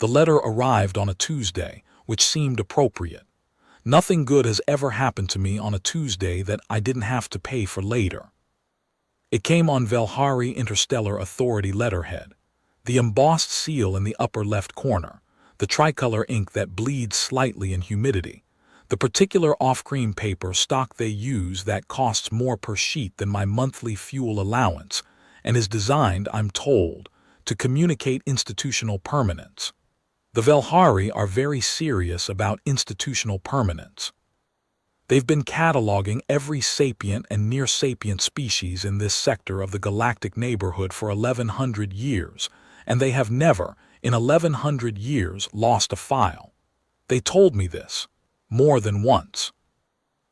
The letter arrived on a Tuesday, which seemed appropriate. Nothing good has ever happened to me on a Tuesday that I didn't have to pay for later. It came on Velhari Interstellar Authority letterhead, the embossed seal in the upper left corner, the tricolor ink that bleeds slightly in humidity, the particular off-cream paper stock they use that costs more per sheet than my monthly fuel allowance and is designed, I'm told, to communicate institutional permanence. The Velhari are very serious about institutional permanence. They've been cataloging every sapient and near-sapient species in this sector of the galactic neighborhood for 1100 years, and they have never, in 1100 years, lost a file. They told me this, more than once.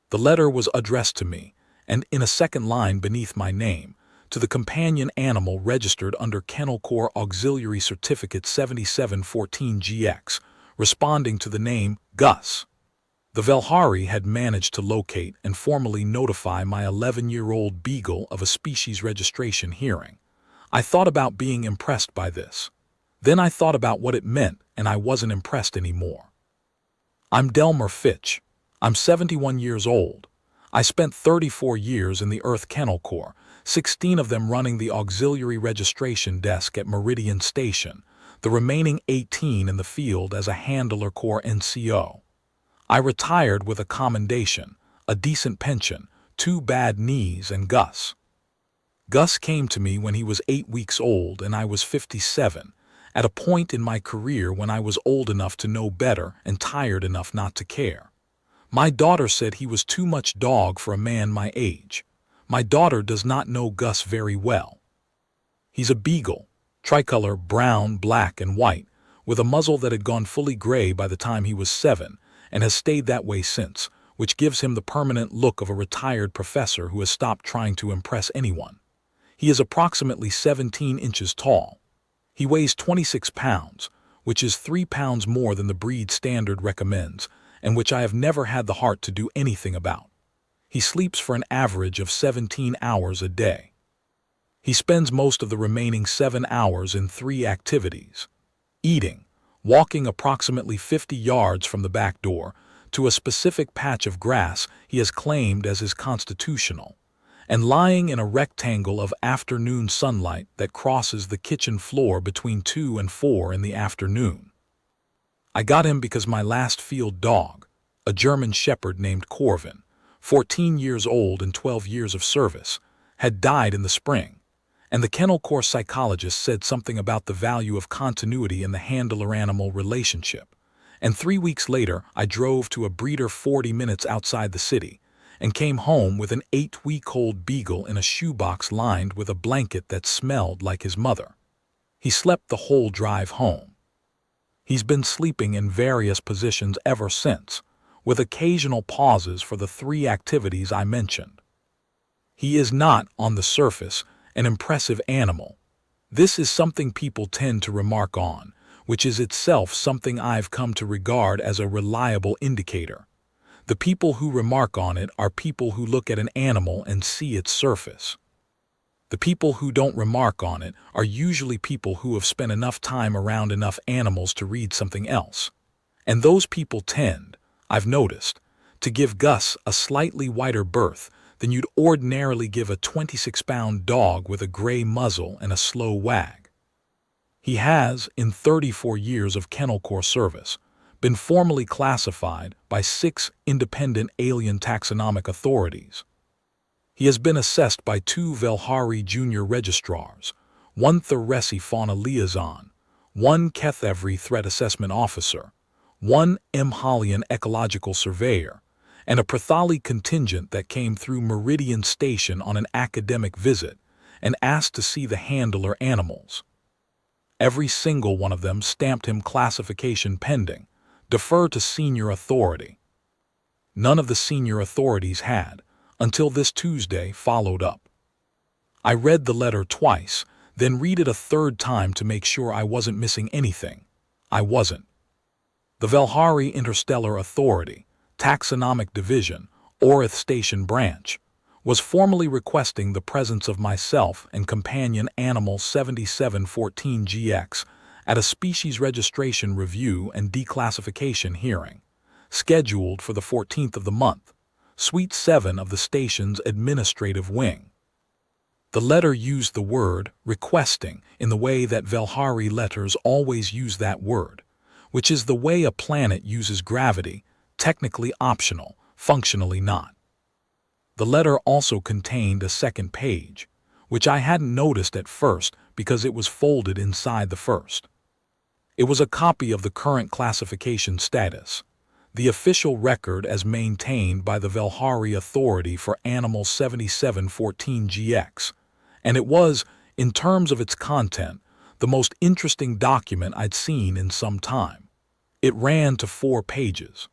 The letter was addressed to me, and in a second line beneath my name, to the companion animal registered under Kennel Corps Auxiliary Certificate 7714GX, responding to the name Gus. The Velhari had managed to locate and formally notify my 11-year-old beagle of a species registration hearing. I thought about being impressed by this. Then I thought about what it meant, and I wasn't impressed anymore. I'm Delmer Fitch. I'm 71 years old. I spent 34 years in the Earth Kennel Corps, 16 of them running the auxiliary registration desk at Meridian Station, the remaining 18 in the field as a Handler Corps NCO. I retired with a commendation, a decent pension, 2 bad knees, and Gus. Gus came to me when he was 8 weeks old and I was 57, at a point in my career when I was old enough to know better and tired enough not to care. My daughter said he was too much dog for a man my age. My daughter does not know Gus very well. He's a beagle, tricolor brown, black, and white, with a muzzle that had gone fully gray by the time he was 7, and has stayed that way since, which gives him the permanent look of a retired professor who has stopped trying to impress anyone. He is approximately 17 inches tall. He weighs 26 pounds, which is 3 pounds more than the breed standard recommends, and which I have never had the heart to do anything about. He sleeps for an average of 17 hours a day. He spends most of the remaining 7 hours in 3 activities: eating, walking approximately 50 yards from the back door to a specific patch of grass he has claimed as his constitutional, and lying in a rectangle of afternoon sunlight that crosses the kitchen floor between 2 and 4 in the afternoon. I got him because my last field dog, a German shepherd named Corvin, 14 years old and 12 years of service, had died in the spring, and the Kennel Corps psychologist said something about the value of continuity in the handler-animal relationship, and 3 weeks later I drove to a breeder 40 minutes outside the city and came home with an 8-week-old beagle in a shoebox lined with a blanket that smelled like his mother. He slept the whole drive home. He's been sleeping in various positions ever since, with occasional pauses for the 3 activities I mentioned. He is not, on the surface, an impressive animal. This is something people tend to remark on, which is itself something I've come to regard as a reliable indicator. The people who remark on it are people who look at an animal and see its surface. The people who don't remark on it are usually people who have spent enough time around enough animals to read something else. And those people tend, I've noticed, to give Gus a slightly wider berth than you'd ordinarily give a 26-pound dog with a gray muzzle and a slow wag. He has, in 34 years of Kennel Corps service, been formally classified by 6 independent alien taxonomic authorities. He has been assessed by 2 Velhari junior registrars, 1 Theresi fauna liaison, 1 Kethevri threat assessment officer, 1 Mhalian ecological surveyor, and a Prathali contingent that came through Meridian Station on an academic visit and asked to see the handler animals. Every single one of them stamped him classification pending, defer to senior authority. None of the senior authorities had, until this Tuesday, followed up. I read the letter twice, then read it a third time to make sure I wasn't missing anything. I wasn't. The Velhari Interstellar Authority, Taxonomic Division, Orith Station Branch, was formally requesting the presence of myself and companion animal 7714GX at a species registration review and declassification hearing, scheduled for the 14th of the month, Suite 7 of the station's administrative wing. The letter used the word requesting in the way that Velhari letters always use that word, which is the way a planet uses gravity, technically optional, functionally not. The letter also contained a second page, which I hadn't noticed at first because it was folded inside the first. It was a copy of the current classification status, the official record as maintained by the Velhari Authority for Animal 7714GX, and it was, in terms of its content, the most interesting document I'd seen in some time. It ran to 4 pages.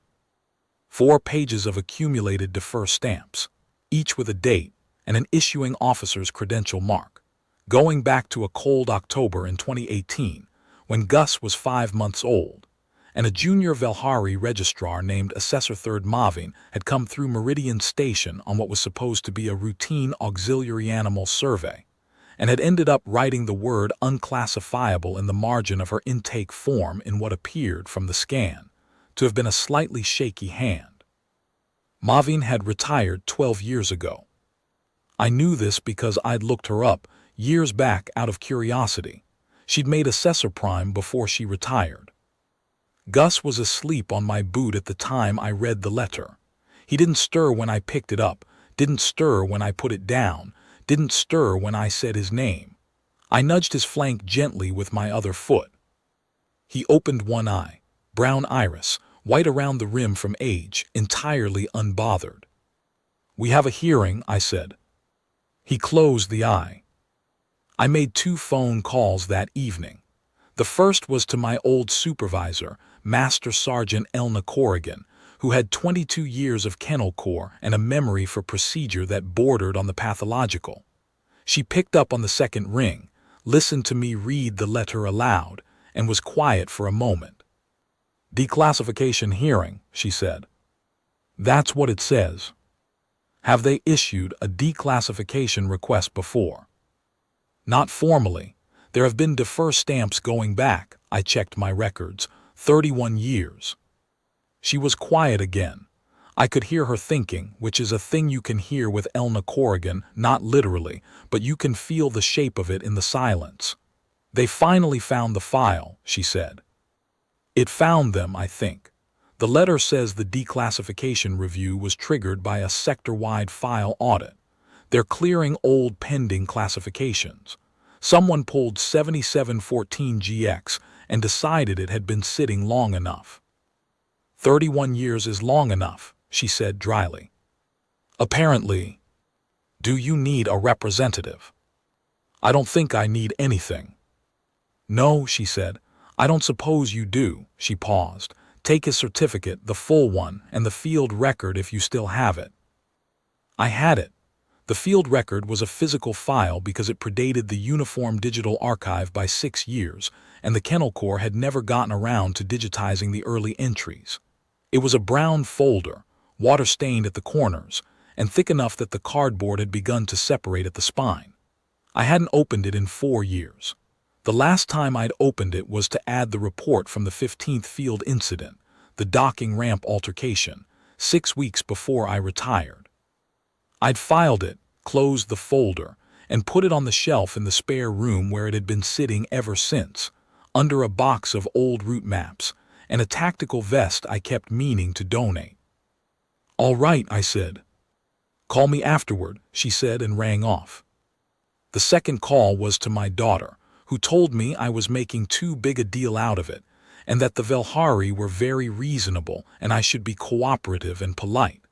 4 pages of accumulated defer stamps, each with a date and an issuing officer's credential mark, going back to a cold October in 2018, when Gus was 5 months old, and a junior Velhari registrar named Assessor 3rd Mavin had come through Meridian Station on what was supposed to be a routine auxiliary animal survey, and had ended up writing the word unclassifiable in the margin of her intake form in what appeared from the scan to have been a slightly shaky hand. Mavin had retired 12 years ago. I knew this because I'd looked her up years back out of curiosity. She'd made Assessor Prime before she retired. Gus was asleep on my boot at the time I read the letter. He didn't stir when I picked it up, didn't stir when I put it down, didn't stir when I said his name. I nudged his flank gently with my other foot. He opened one eye, brown iris, white around the rim from age, entirely unbothered. "We have a hearing," I said. He closed the eye. I made 2 phone calls that evening. The first was to my old supervisor, Master Sergeant Elna Corrigan, who had 22 years of kennel corps and a memory for procedure that bordered on the pathological. She picked up on the second ring, listened to me read the letter aloud, and was quiet for a moment. "Declassification hearing," she said. "That's what it says." "Have they issued a declassification request before?" "Not formally. There have been defer stamps going back," I checked my records, 31 years. She was quiet again. I could hear her thinking, which is a thing you can hear with Elna Corrigan, not literally, but you can feel the shape of it in the silence. "They finally found the file," she said. "It found them, I think. The letter says the declassification review was triggered by a sector-wide file audit. They're clearing old pending classifications. Someone pulled 7714GX and decided it had been sitting long enough." 31 years is long enough, she said dryly. "Apparently. Do you need a representative?" "I don't think I need anything." "No," she said. "I don't suppose you do." She paused. "Take his certificate, the full one, and the field record if you still have it." I had it. The field record was a physical file because it predated the Uniform Digital Archive by 6 years, and the Kennel Corps had never gotten around to digitizing the early entries. It was a brown folder, water-stained at the corners, and thick enough that the cardboard had begun to separate at the spine. I hadn't opened it in 4 years. The last time I'd opened it was to add the report from the 15th field incident, the docking ramp altercation, 6 weeks before I retired. I'd filed it, closed the folder, and put it on the shelf in the spare room where it had been sitting ever since, under a box of old route maps and a tactical vest I kept meaning to donate. "All right," I said. "Call me afterward," she said and rang off. The second call was to my daughter, who told me I was making too big a deal out of it, and that the Velhari were very reasonable and I should be cooperative and polite.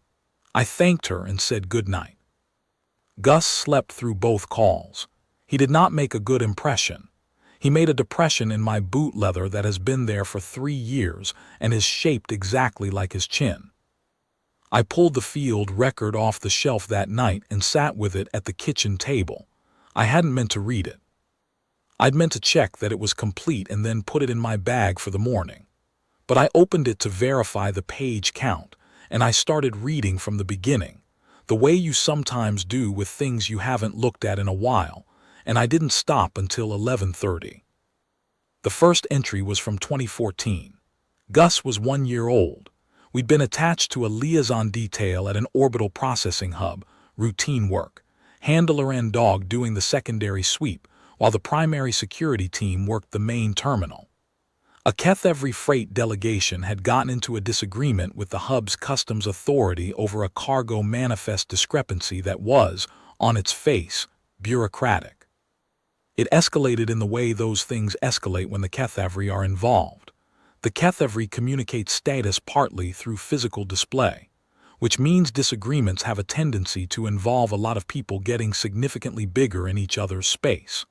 I thanked her and said good night. Gus slept through both calls. He did not make a good impression. He made a depression in my boot leather that has been there for 3 years and is shaped exactly like his chin. I pulled the field record off the shelf that night and sat with it at the kitchen table. I hadn't meant to read it. I'd meant to check that it was complete and then put it in my bag for the morning. But I opened it to verify the page count, and I started reading from the beginning, the way you sometimes do with things you haven't looked at in a while, and I didn't stop until 11:30. The first entry was from 2014. Gus was 1 year old. We'd been attached to a liaison detail at an orbital processing hub, routine work. Handler and dog doing the secondary sweep, while the primary security team worked the main terminal. A Kethevry freight delegation had gotten into a disagreement with the hub's customs authority over a cargo manifest discrepancy that was, on its face, bureaucratic. It escalated in the way those things escalate when the Kethevry are involved. The Kethevry communicates status partly through physical display, which means disagreements have a tendency to involve a lot of people getting significantly bigger in each other's space.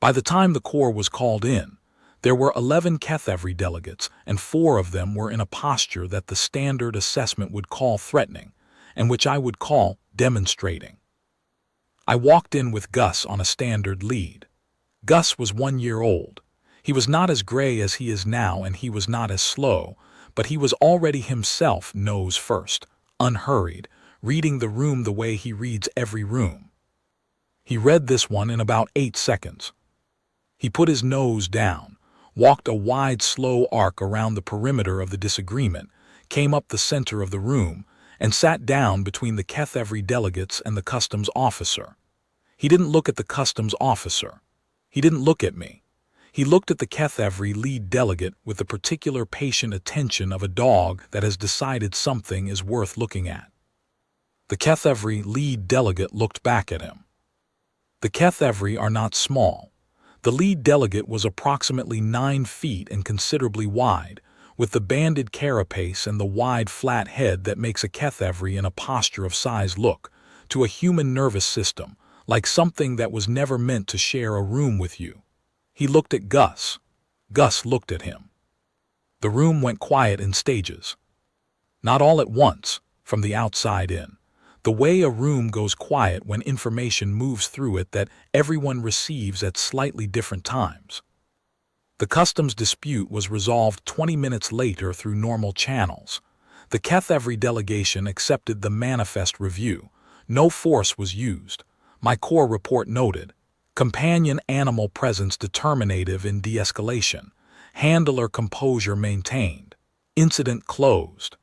By the time the Corps was called in, there were 11 Kethevry delegates, and 4 of them were in a posture that the standard assessment would call threatening, and which I would call demonstrating. I walked in with Gus on a standard lead. Gus was 1 year old. He was not as gray as he is now, and he was not as slow, but he was already himself nose first, unhurried, reading the room the way he reads every room. He read this one in about 8 seconds. He put his nose down, walked a wide, slow arc around the perimeter of the disagreement, came up the center of the room, and sat down between the Kethevry delegates and the customs officer. He didn't look at the customs officer. He didn't look at me. He looked at the Kethevry lead delegate with the particular patient attention of a dog that has decided something is worth looking at. The Kethevry lead delegate looked back at him. The Kethevry are not small. The lead delegate was approximately 9 feet and considerably wide, with the banded carapace and the wide flat head that makes a Kethevry in a posture of size look, to a human nervous system, like something that was never meant to share a room with you. He looked at Gus. Gus looked at him. The room went quiet in stages. Not all at once, from the outside in. The way a room goes quiet when information moves through it that everyone receives at slightly different times. The customs dispute was resolved 20 minutes later through normal channels. The Kethevry delegation accepted the manifest review. No force was used. My Corps report noted, companion animal presence determinative in de-escalation. Handler composure maintained. Incident closed.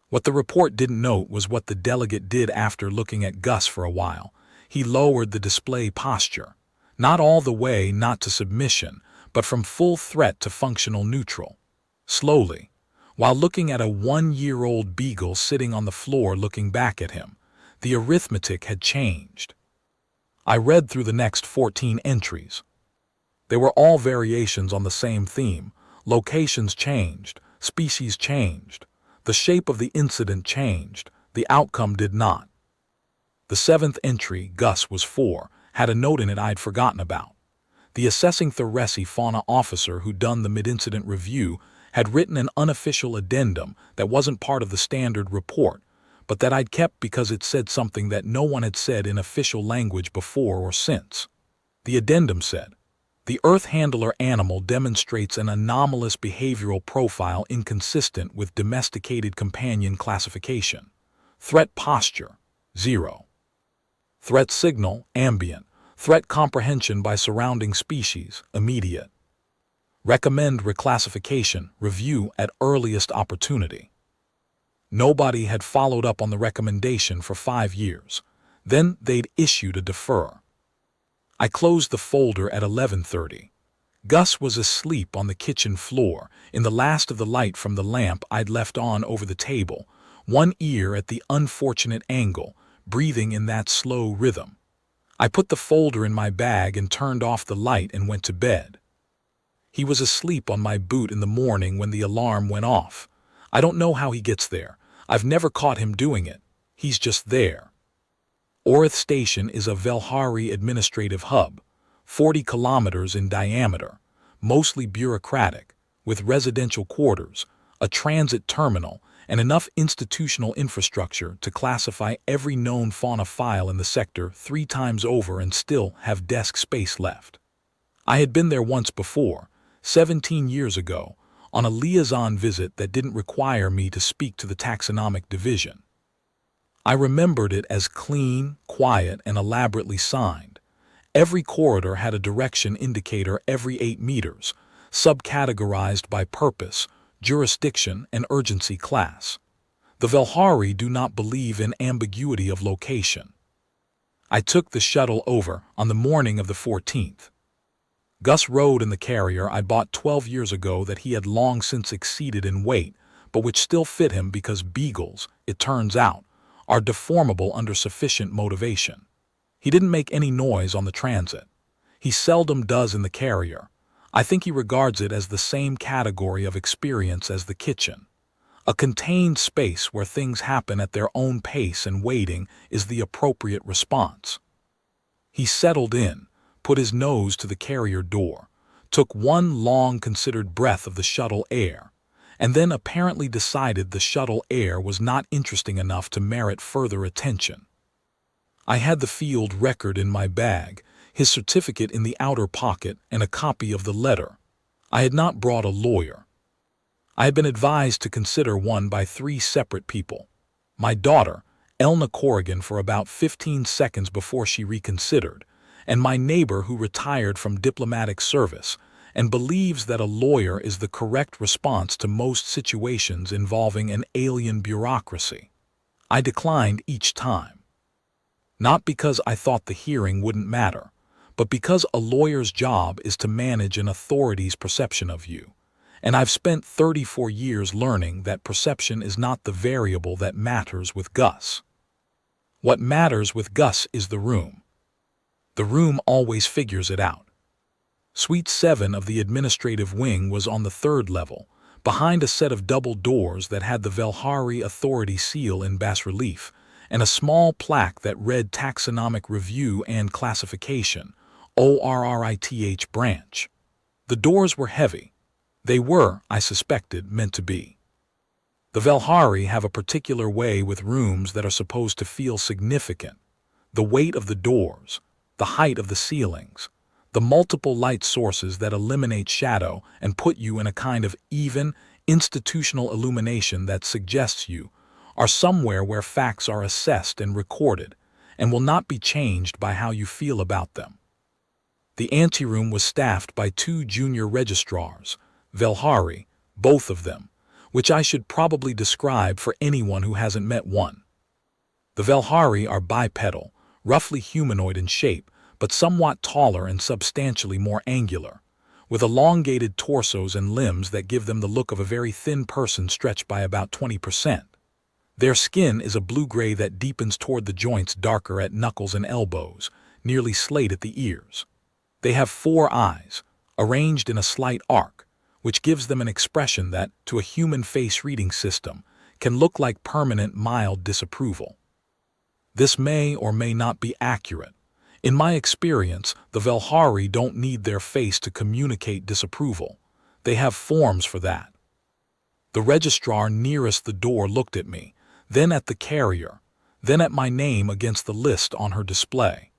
What the report didn't note was what the delegate did after looking at Gus for a while. He lowered the display posture. Not all the way, not to submission, but from full threat to functional neutral. Slowly, while looking at a 1-year-old beagle sitting on the floor looking back at him, the arithmetic had changed. I read through the next 14 entries. They were all variations on the same theme. Locations changed, species changed. The shape of the incident changed, the outcome did not. The 7th entry, Gus was 4, had a note in it I'd forgotten about. The assessing Theresi fauna officer who'd done the mid-incident review had written an unofficial addendum that wasn't part of the standard report, but that I'd kept because it said something that no one had said in official language before or since. The addendum said, the Earth handler animal demonstrates an anomalous behavioral profile inconsistent with domesticated companion classification. Threat posture, 0. Threat signal, ambient. Threat comprehension by surrounding species, immediate. Recommend reclassification, review at earliest opportunity. Nobody had followed up on the recommendation for 5 years. Then they'd issued a defer. I closed the folder at 11:30. Gus was asleep on the kitchen floor, in the last of the light from the lamp I'd left on over the table, one ear at the unfortunate angle, breathing in that slow rhythm. I put the folder in my bag and turned off the light and went to bed. He was asleep on my boot in the morning when the alarm went off. I don't know how he gets there. I've never caught him doing it. He's just there. Orith Station is a Velhari administrative hub, 40 kilometers in diameter, mostly bureaucratic, with residential quarters, a transit terminal, and enough institutional infrastructure to classify every known fauna file in the sector 3 times over and still have desk space left. I had been there once before, 17 years ago, on a liaison visit that didn't require me to speak to the taxonomic division. I remembered it as clean, quiet, and elaborately signed. Every corridor had a direction indicator every 8 meters, subcategorized by purpose, jurisdiction, and urgency class. The Velhari do not believe in ambiguity of location. I took the shuttle over on the morning of the 14th. Gus rode in the carrier I bought 12 years ago that he had long since exceeded in weight, but which still fit him because beagles, it turns out, are deformable under sufficient motivation. He didn't make any noise on the transit. He seldom does in the carrier. I think he regards it as the same category of experience as the kitchen. A contained space where things happen at their own pace and waiting is the appropriate response. He settled in, put his nose to the carrier door, took one long considered breath of the shuttle air, and then apparently decided the shuttle air was not interesting enough to merit further attention. I had the field record in my bag, his certificate in the outer pocket, and a copy of the letter. I had not brought a lawyer. I had been advised to consider one by 3 separate people. My daughter, Elna Corrigan, for about 15 seconds before she reconsidered, and my neighbor who retired from diplomatic service and believes that a lawyer is the correct response to most situations involving an alien bureaucracy. I declined each time. Not because I thought the hearing wouldn't matter, but because a lawyer's job is to manage an authority's perception of you. And I've spent 34 years learning that perception is not the variable that matters with Gus. What matters with Gus is the room. The room always figures it out. Suite 7 of the administrative wing was on the 3rd level, behind a set of double doors that had the Velhari Authority seal in bas-relief, and a small plaque that read Taxonomic Review and Classification, ORRITH branch. The doors were heavy. They were, I suspected, meant to be. The Velhari have a particular way with rooms that are supposed to feel significant. The weight of the doors, the height of the ceilings, the multiple light sources that eliminate shadow and put you in a kind of even, institutional illumination that suggests you are somewhere where facts are assessed and recorded and will not be changed by how you feel about them. The anteroom was staffed by 2 junior registrars, Velhari, both of them, which I should probably describe for anyone who hasn't met one. The Velhari are bipedal, roughly humanoid in shape, but somewhat taller and substantially more angular, with elongated torsos and limbs that give them the look of a very thin person stretched by about 20%. Their skin is a blue-gray that deepens toward the joints, darker at knuckles and elbows, nearly slate at the ears. They have 4 eyes, arranged in a slight arc, which gives them an expression that, to a human face reading system, can look like permanent mild disapproval. This may or may not be accurate. In my experience, the Velhari don't need their face to communicate disapproval. They have forms for that. The registrar nearest the door looked at me, then at the carrier, then at my name against the list on her display.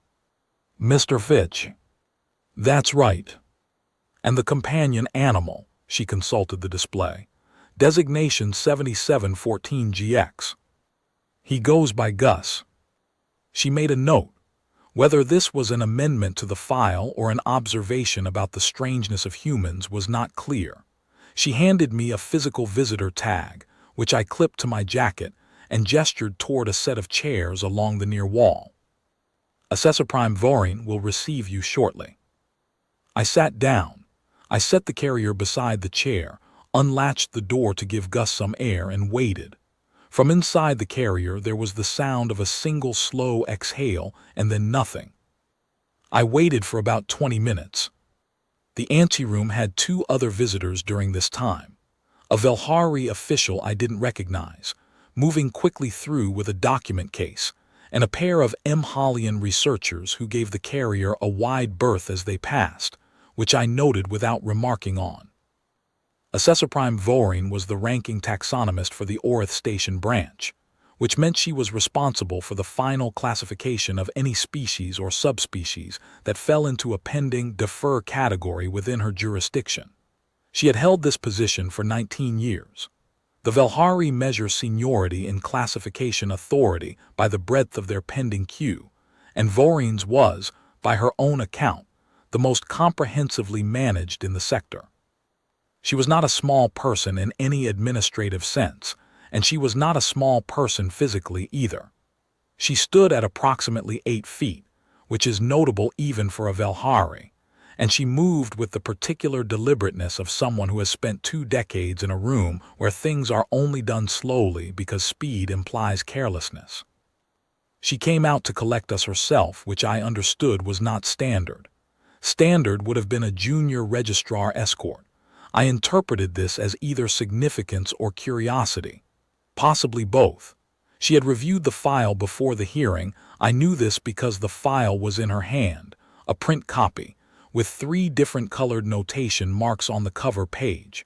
Mr. Fitch. That's right. And the companion animal, she consulted the display. Designation 7714GX. He goes by Gus. She made a note. Whether this was an amendment to the file or an observation about the strangeness of humans was not clear. She handed me a physical visitor tag, which I clipped to my jacket and gestured toward a set of chairs along the near wall. Assessor Prime Vorin will receive you shortly. I sat down. I set the carrier beside the chair, unlatched the door to give Gus some air, and waited. From inside the carrier there was the sound of a single slow exhale and then nothing. I waited for about 20 minutes. The anteroom had 2 other visitors during this time. A Velhari official I didn't recognize, moving quickly through with a document case, and a pair of Mhalian researchers who gave the carrier a wide berth as they passed, which I noted without remarking on. Assessor Prime Vorin was the ranking taxonomist for the Orith Station branch, which meant she was responsible for the final classification of any species or subspecies that fell into a pending defer category within her jurisdiction. She had held this position for 19 years. The Velhari measure seniority in classification authority by the breadth of their pending queue, and Vorin's was, by her own account, the most comprehensively managed in the sector. She was not a small person in any administrative sense, and she was not a small person physically either. She stood at approximately 8 feet, which is notable even for a Velhari, and she moved with the particular deliberateness of someone who has spent 2 decades in a room where things are only done slowly because speed implies carelessness. She came out to collect us herself, which I understood was not standard. Standard would have been a junior registrar escort. I interpreted this as either significance or curiosity, possibly both. She had reviewed the file before the hearing. I knew this because the file was in her hand, a print copy, with 3 different colored notation marks on the cover page.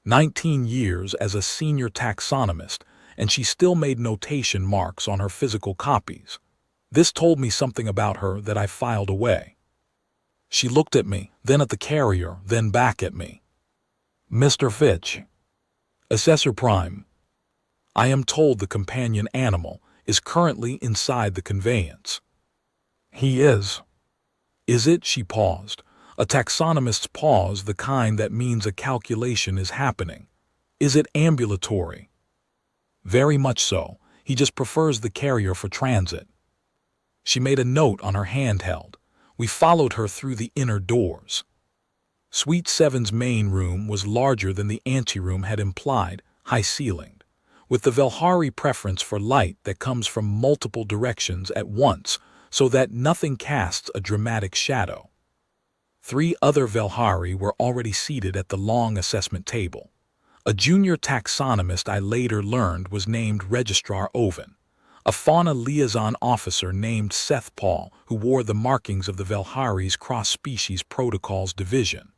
19 years as a senior taxonomist, and she still made notation marks on her physical copies. This told me something about her that I filed away. She looked at me, then at the carrier, then back at me. Mr. Fitch. Assessor Prime. I am told the companion animal is currently inside the conveyance. He is. Is it? She paused. A taxonomist's pause, the kind that means a calculation is happening. Is it ambulatory? Very much so. He just prefers the carrier for transit. She made a note on her handheld. We followed her through the inner doors. Suite 7's main room was larger than the anteroom had implied, high-ceilinged, with the Velhari preference for light that comes from multiple directions at once so that nothing casts a dramatic shadow. 3 other Velhari were already seated at the long assessment table. A junior taxonomist I later learned was named Registrar Oven, a fauna liaison officer named Seth Paul who wore the markings of the Velhari's cross-species protocols division,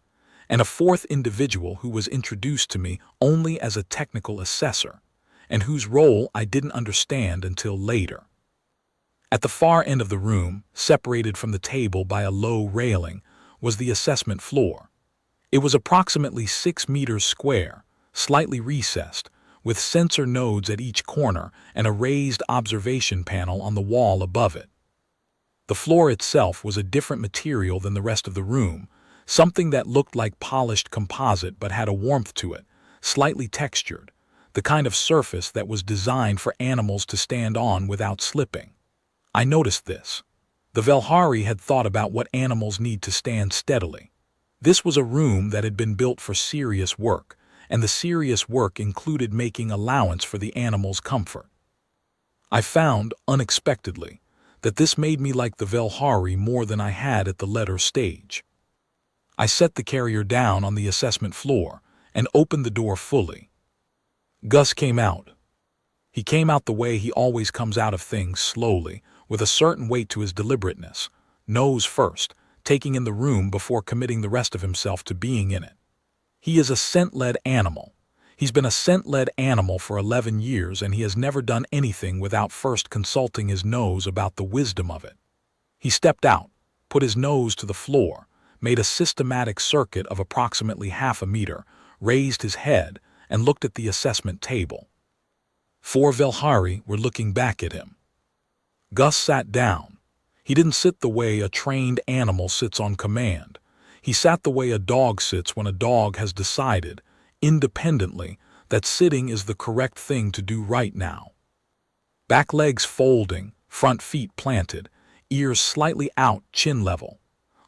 and a 4th individual who was introduced to me only as a technical assessor, and whose role I didn't understand until later. At the far end of the room, separated from the table by a low railing, was the assessment floor. It was approximately 6 meters square, slightly recessed, with sensor nodes at each corner and a raised observation panel on the wall above it. The floor itself was a different material than the rest of the room, something that looked like polished composite but had a warmth to it, slightly textured, the kind of surface that was designed for animals to stand on without slipping. I noticed this. The Velhari had thought about what animals need to stand steadily. This was a room that had been built for serious work, and the serious work included making allowance for the animal's comfort. I found, unexpectedly, that this made me like the Velhari more than I had at the letter stage. I set the carrier down on the assessment floor and opened the door fully. Gus came out. He came out the way he always comes out of things, slowly, with a certain weight to his deliberateness, nose first, taking in the room before committing the rest of himself to being in it. He is a scent-led animal. He's been a scent-led animal for 11 years, and he has never done anything without first consulting his nose about the wisdom of it. He stepped out, put his nose to the floor, made a systematic circuit of approximately half a meter, raised his head, and looked at the assessment table. 4 Velhari were looking back at him. Gus sat down. He didn't sit the way a trained animal sits on command. He sat the way a dog sits when a dog has decided, independently, that sitting is the correct thing to do right now. Back legs folding, front feet planted, ears slightly out, chin level.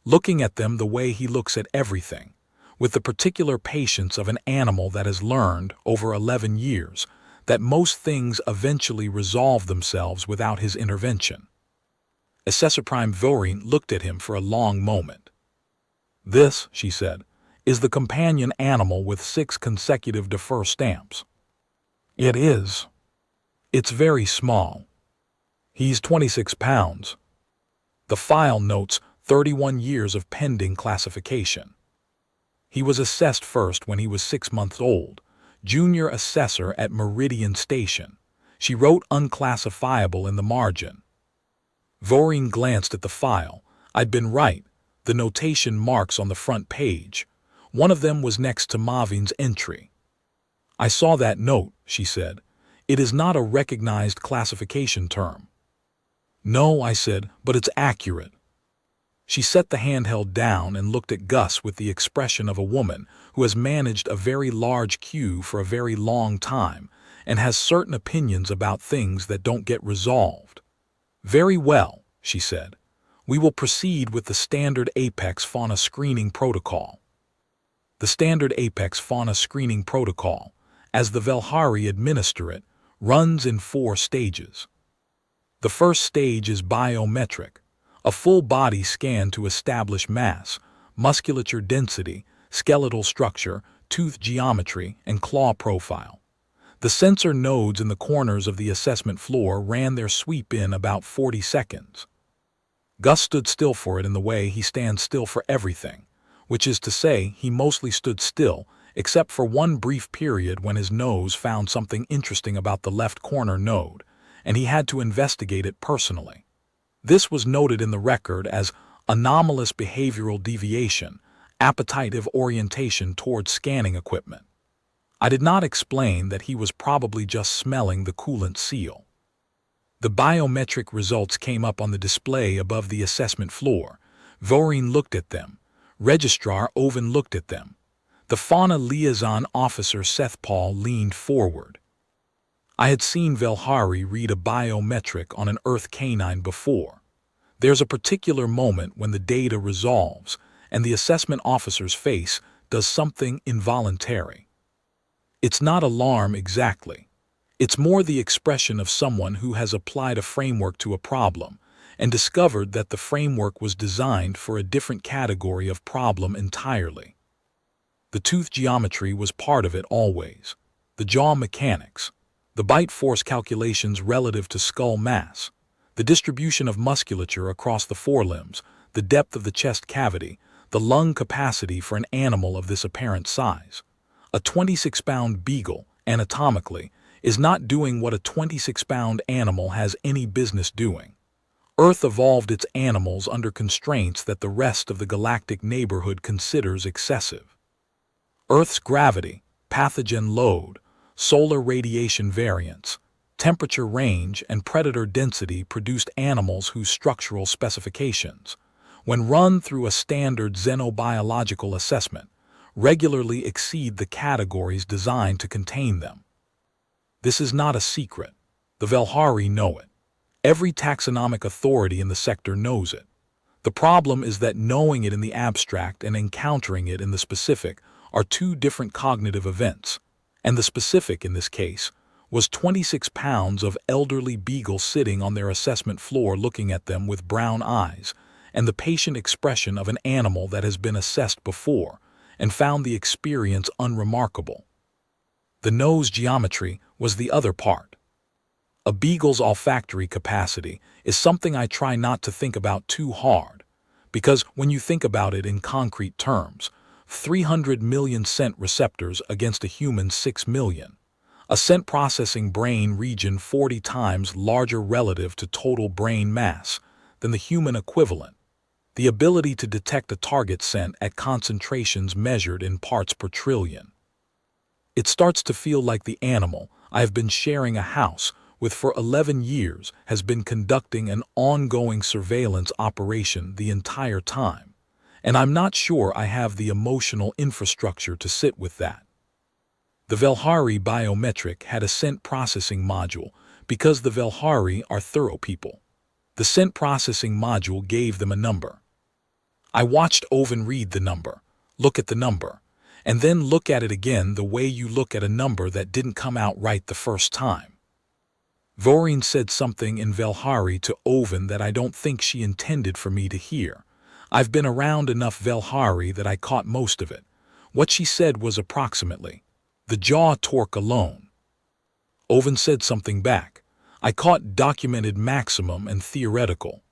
Looking at them the way he looks at everything, with the particular patience of an animal that has learned, over 11 years, that most things eventually resolve themselves without his intervention. Assessor Prime Vorin looked at him for a long moment. This, she said, is the companion animal with 6 consecutive defer stamps. It is. It's very small. He's 26 pounds. The file notes 31 years of pending classification. He was assessed first when he was 6 months old, junior assessor at Meridian Station. She wrote unclassifiable in the margin. Vorin glanced at the file. I'd been right. The notation marks on the front page. One of them was next to Mavin's entry. I saw that note, she said. It is not a recognized classification term. No, I said, but it's accurate. She set the handheld down and looked at Gus with the expression of a woman who has managed a very large queue for a very long time and has certain opinions about things that don't get resolved. "Very well," she said. "We will proceed with the standard apex fauna screening protocol." The standard apex fauna screening protocol, as the Velhari administer it, runs in 4 stages. The first stage is biometric, a full-body scan to establish mass, musculature density, skeletal structure, tooth geometry, and claw profile. The sensor nodes in the corners of the assessment floor ran their sweep in about 40 seconds. Gus stood still for it in the way he stands still for everything, which is to say he mostly stood still, except for one brief period when his nose found something interesting about the left corner node, and he had to investigate it personally. This was noted in the record as anomalous behavioral deviation, appetitive orientation towards scanning equipment. I did not explain that he was probably just smelling the coolant seal. The biometric results came up on the display above the assessment floor. Voreen looked at them. Registrar Oven looked at them. The fauna liaison officer Seth Paul leaned forward. I had seen Velhari read a biometric on an Earth canine before. There's a particular moment when the data resolves and the assessment officer's face does something involuntary. It's not alarm exactly. It's more the expression of someone who has applied a framework to a problem and discovered that the framework was designed for a different category of problem entirely. The tooth geometry was part of it always. The jaw mechanics, the bite force calculations relative to skull mass, the distribution of musculature across the forelimbs, the depth of the chest cavity, the lung capacity for an animal of this apparent size. A 26-pound beagle, anatomically, is not doing what a 26-pound animal has any business doing. Earth evolved its animals under constraints that the rest of the galactic neighborhood considers excessive. Earth's gravity, pathogen load, solar radiation variance, temperature range, and predator density produced animals whose structural specifications, when run through a standard xenobiological assessment, regularly exceed the categories designed to contain them. This is not a secret. The Velhari know it. Every taxonomic authority in the sector knows it. The problem is that knowing it in the abstract and encountering it in the specific are 2 different cognitive events, and the specific in this case was 26 pounds of elderly beagle sitting on their assessment floor looking at them with brown eyes, and the patient expression of an animal that has been assessed before and found the experience unremarkable. The nose geometry was the other part. A beagle's olfactory capacity is something I try not to think about too hard, because when you think about it in concrete terms, 300 million scent receptors against a human's 6 million, a scent processing brain region 40 times larger relative to total brain mass than the human equivalent, the ability to detect a target scent at concentrations measured in parts per trillion. It starts to feel like the animal I have been sharing a house with for 11 years has been conducting an ongoing surveillance operation the entire time, and I'm not sure I have the emotional infrastructure to sit with that. The Velhari biometric had a scent processing module because the Velhari are thorough people. The scent processing module gave them a number. I watched Oven read the number, look at the number, and then look at it again the way you look at a number that didn't come out right the first time. Voreen said something in Velhari to Oven that I don't think she intended for me to hear. I've been around enough Velhari that I caught most of it. What she said was approximately, "The jaw torque alone." Oven said something back. I caught documented maximum and theoretical.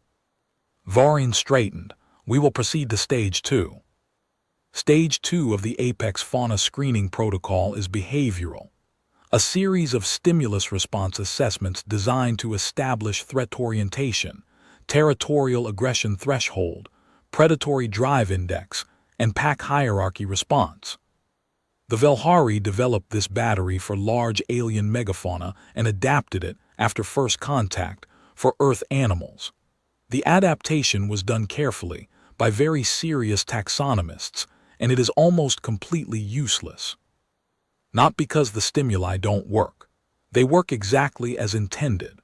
Voreen straightened. We will proceed to Stage 2. Stage 2 of the Apex Fauna Screening Protocol is behavioral, a series of stimulus response assessments designed to establish threat orientation, territorial aggression threshold, predatory drive index, and pack hierarchy response. The Velhari developed this battery for large alien megafauna and adapted it, after first contact, for Earth animals. The adaptation was done carefully, by very serious taxonomists, and it is almost completely useless. Not because the stimuli don't work. They work exactly as intended.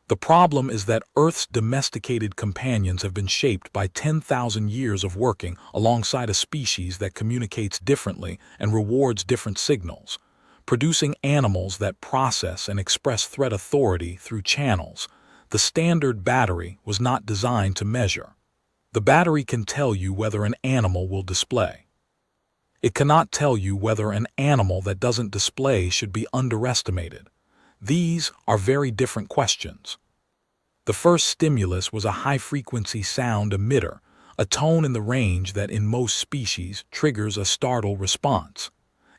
The problem is that Earth's domesticated companions have been shaped by 10,000 years of working alongside a species that communicates differently and rewards different signals, producing animals that process and express threat authority through channels. The standard battery was not designed to measure. The battery can tell you whether an animal will display. It cannot tell you whether an animal that doesn't display should be underestimated. These are very different questions. The first stimulus was a high-frequency sound emitter, a tone in the range that in most species triggers a startle response.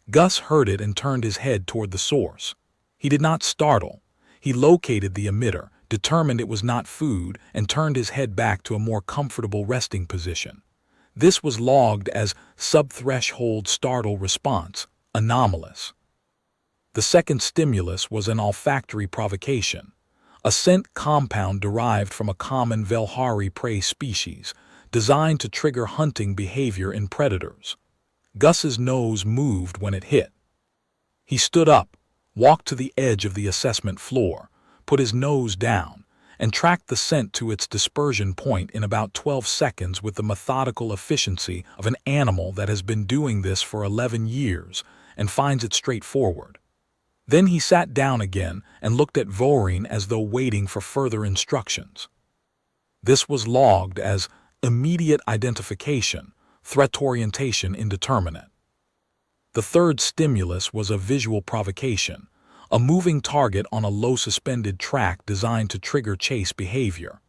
Gus heard it and turned his head toward the source. He did not startle. He located the emitter, determined it was not food, and turned his head back to a more comfortable resting position. This was logged as subthreshold startle response, anomalous. The second stimulus was an olfactory provocation, a scent compound derived from a common Velhari prey species, designed to trigger hunting behavior in predators. Gus's nose moved when it hit. He stood up, walked to the edge of the assessment floor, put his nose down, and tracked the scent to its dispersion point in about 12 seconds with the methodical efficiency of an animal that has been doing this for 11 years and finds it straightforward. Then he sat down again and looked at Voreen as though waiting for further instructions. This was logged as immediate identification, threat orientation indeterminate. The third stimulus was a visual provocation, a moving target on a low suspended track designed to trigger chase behavior.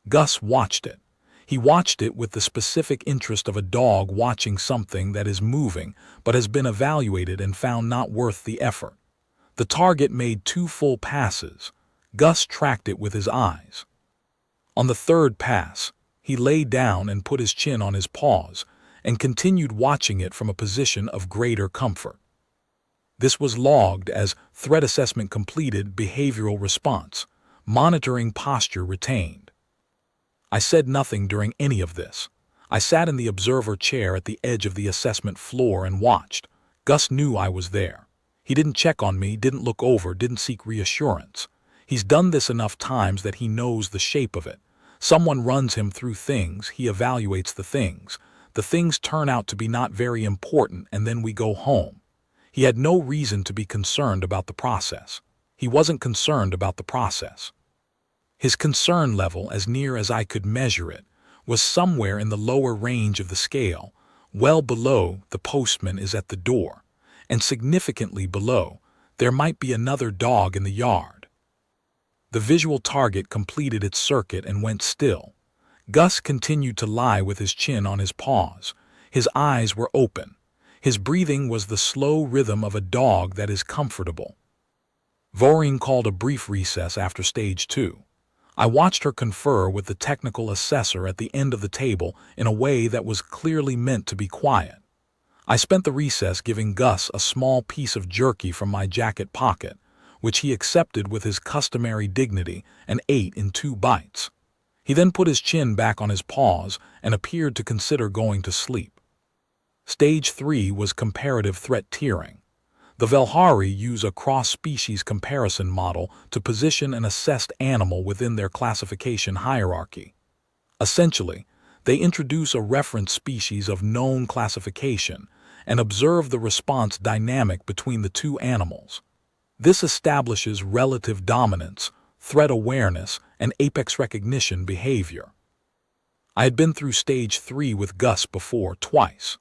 Gus watched it. He watched it with the specific interest of a dog watching something that is moving but has been evaluated and found not worth the effort. The target made 2 full passes. Gus tracked it with his eyes. On the third pass, he lay down and put his chin on his paws and continued watching it from a position of greater comfort. This was logged as threat assessment completed, behavioral response, monitoring posture retained. I said nothing during any of this. I sat in the observer chair at the edge of the assessment floor and watched. Gus knew I was there. He didn't check on me, didn't look over, didn't seek reassurance. He's done this enough times that he knows the shape of it. Someone runs him through things, he evaluates the things. The things turn out to be not very important, and then we go home. He had no reason to be concerned about the process. He wasn't concerned about the process. His concern level, as near as I could measure it, was somewhere in the lower range of the scale, well below the postman is at the door, and significantly below, there might be another dog in the yard. The visual target completed its circuit and went still. Gus continued to lie with his chin on his paws. His eyes were open. His breathing was the slow rhythm of a dog that is comfortable. Voreen called a brief recess after stage 2. I watched her confer with the technical assessor at the end of the table in a way that was clearly meant to be quiet. I spent the recess giving Gus a small piece of jerky from my jacket pocket, which he accepted with his customary dignity and ate in 2 bites. He then put his chin back on his paws and appeared to consider going to sleep. Stage 3 was comparative threat tiering. The Velhari use a cross-species comparison model to position an assessed animal within their classification hierarchy. Essentially, they introduce a reference species of known classification and observe the response dynamic between the 2 animals. This establishes relative dominance, threat awareness, and apex recognition behavior. I had been through stage 3 with Gus before, twice.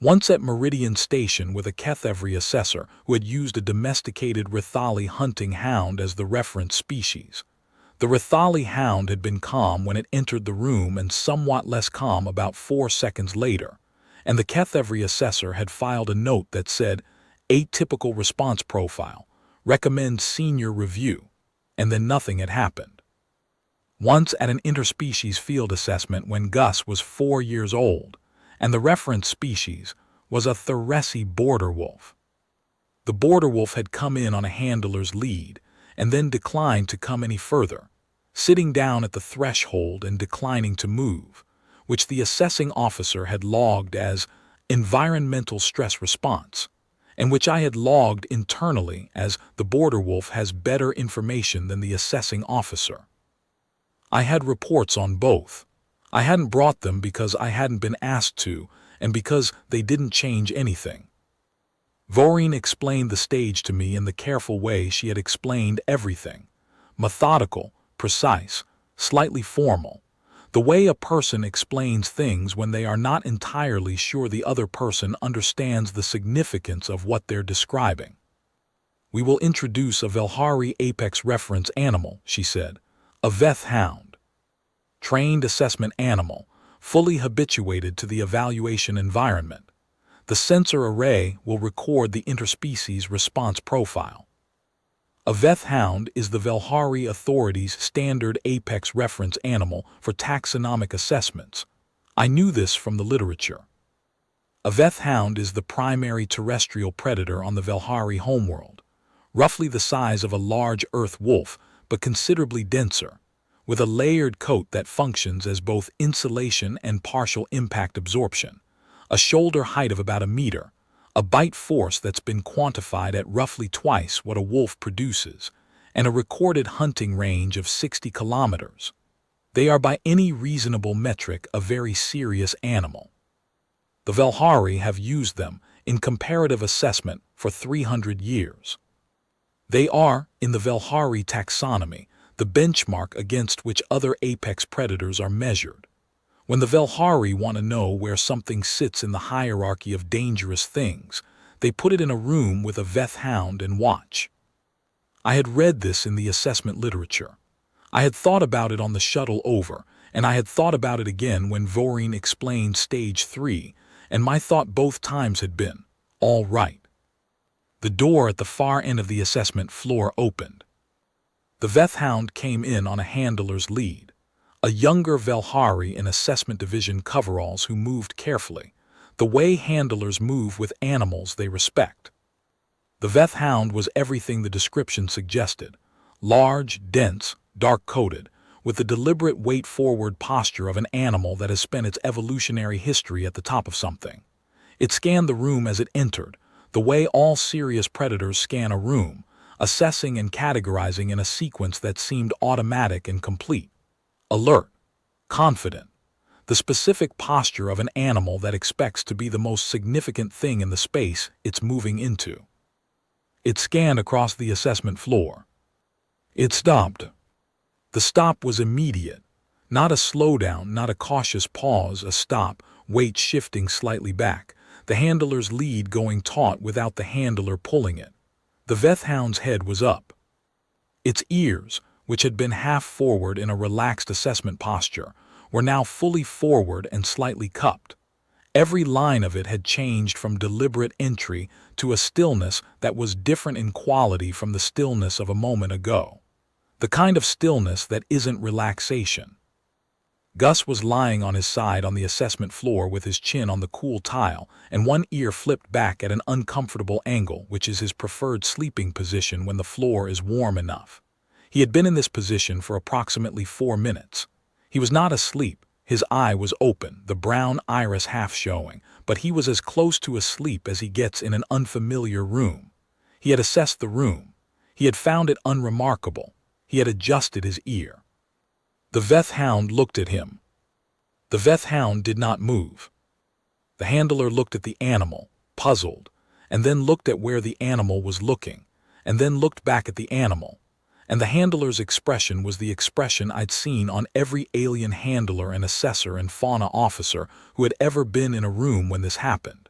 Once at Meridian Station with a Kethevri assessor who had used a domesticated Rithali hunting hound as the reference species. The Rithali hound had been calm when it entered the room and somewhat less calm about 4 seconds later, and the Kethevri assessor had filed a note that said, "Atypical response profile, recommend senior review," and then nothing had happened. Once at an interspecies field assessment when Gus was 4 years old, and the reference species was a Theresi border wolf. The border wolf had come in on a handler's lead, and then declined to come any further, sitting down at the threshold and declining to move, which the assessing officer had logged as environmental stress response, and which I had logged internally as the border wolf has better information than the assessing officer. I had reports on both. I hadn't brought them because I hadn't been asked to, and because they didn't change anything. Voreen explained the stage to me in the careful way she had explained everything. Methodical, precise, slightly formal. The way a person explains things when they are not entirely sure the other person understands the significance of what they're describing. We will introduce a Velhari apex reference animal, she said. A Veth hound. Trained assessment animal, fully habituated to the evaluation environment. The sensor array will record the interspecies response profile. A Veth hound is the Velhari Authority's standard apex reference animal for taxonomic assessments. I knew this from the literature. A Veth hound is the primary terrestrial predator on the Velhari homeworld, roughly the size of a large earth wolf, but considerably denser, with a layered coat that functions as both insulation and partial impact absorption, a shoulder height of about a meter, a bite force that's been quantified at roughly twice what a wolf produces, and a recorded hunting range of 60 kilometers. They are by any reasonable metric a very serious animal. The Velhari have used them in comparative assessment for 300 years. They are, in the Velhari taxonomy, the benchmark against which other apex predators are measured. When the Velhari want to know where something sits in the hierarchy of dangerous things, they put it in a room with a Veth hound and watch. I had read this in the assessment literature. I had thought about it on the shuttle over, and I had thought about it again when Voreen explained stage 3, and my thought both times had been, all right. The door at the far end of the assessment floor opened. The Veth hound came in on a handler's lead. A younger Velhari in assessment division coveralls who moved carefully, the way handlers move with animals they respect. The Veth hound was everything the description suggested: large, dense, dark-coated, with the deliberate weight-forward posture of an animal that has spent its evolutionary history at the top of something. It scanned the room as it entered, the way all serious predators scan a room, assessing and categorizing in a sequence that seemed automatic and complete. Alert, confident, the specific posture of an animal that expects to be the most significant thing in the space it's moving into. It scanned across the assessment floor. It stopped. The stop was immediate. Not a slowdown, not a cautious pause, a stop, weight shifting slightly back, the handler's lead going taut without the handler pulling it. The Veth hound's head was up. Its ears, which had been half forward in a relaxed assessment posture, were now fully forward and slightly cupped. Every line of it had changed from deliberate entry to a stillness that was different in quality from the stillness of a moment ago. The kind of stillness that isn't relaxation. Gus was lying on his side on the assessment floor with his chin on the cool tile and one ear flipped back at an uncomfortable angle, which is his preferred sleeping position when the floor is warm enough. He had been in this position for approximately 4 minutes. He was not asleep. His eye was open, the brown iris half showing, but he was as close to asleep as he gets in an unfamiliar room. He had assessed the room. He had found it unremarkable. He had adjusted his ear. The Veth hound looked at him. The Veth hound did not move. The handler looked at the animal, puzzled, and then looked at where the animal was looking, and then looked back at the animal. And the handler's expression was the expression I'd seen on every alien handler and assessor and fauna officer who had ever been in a room when this happened.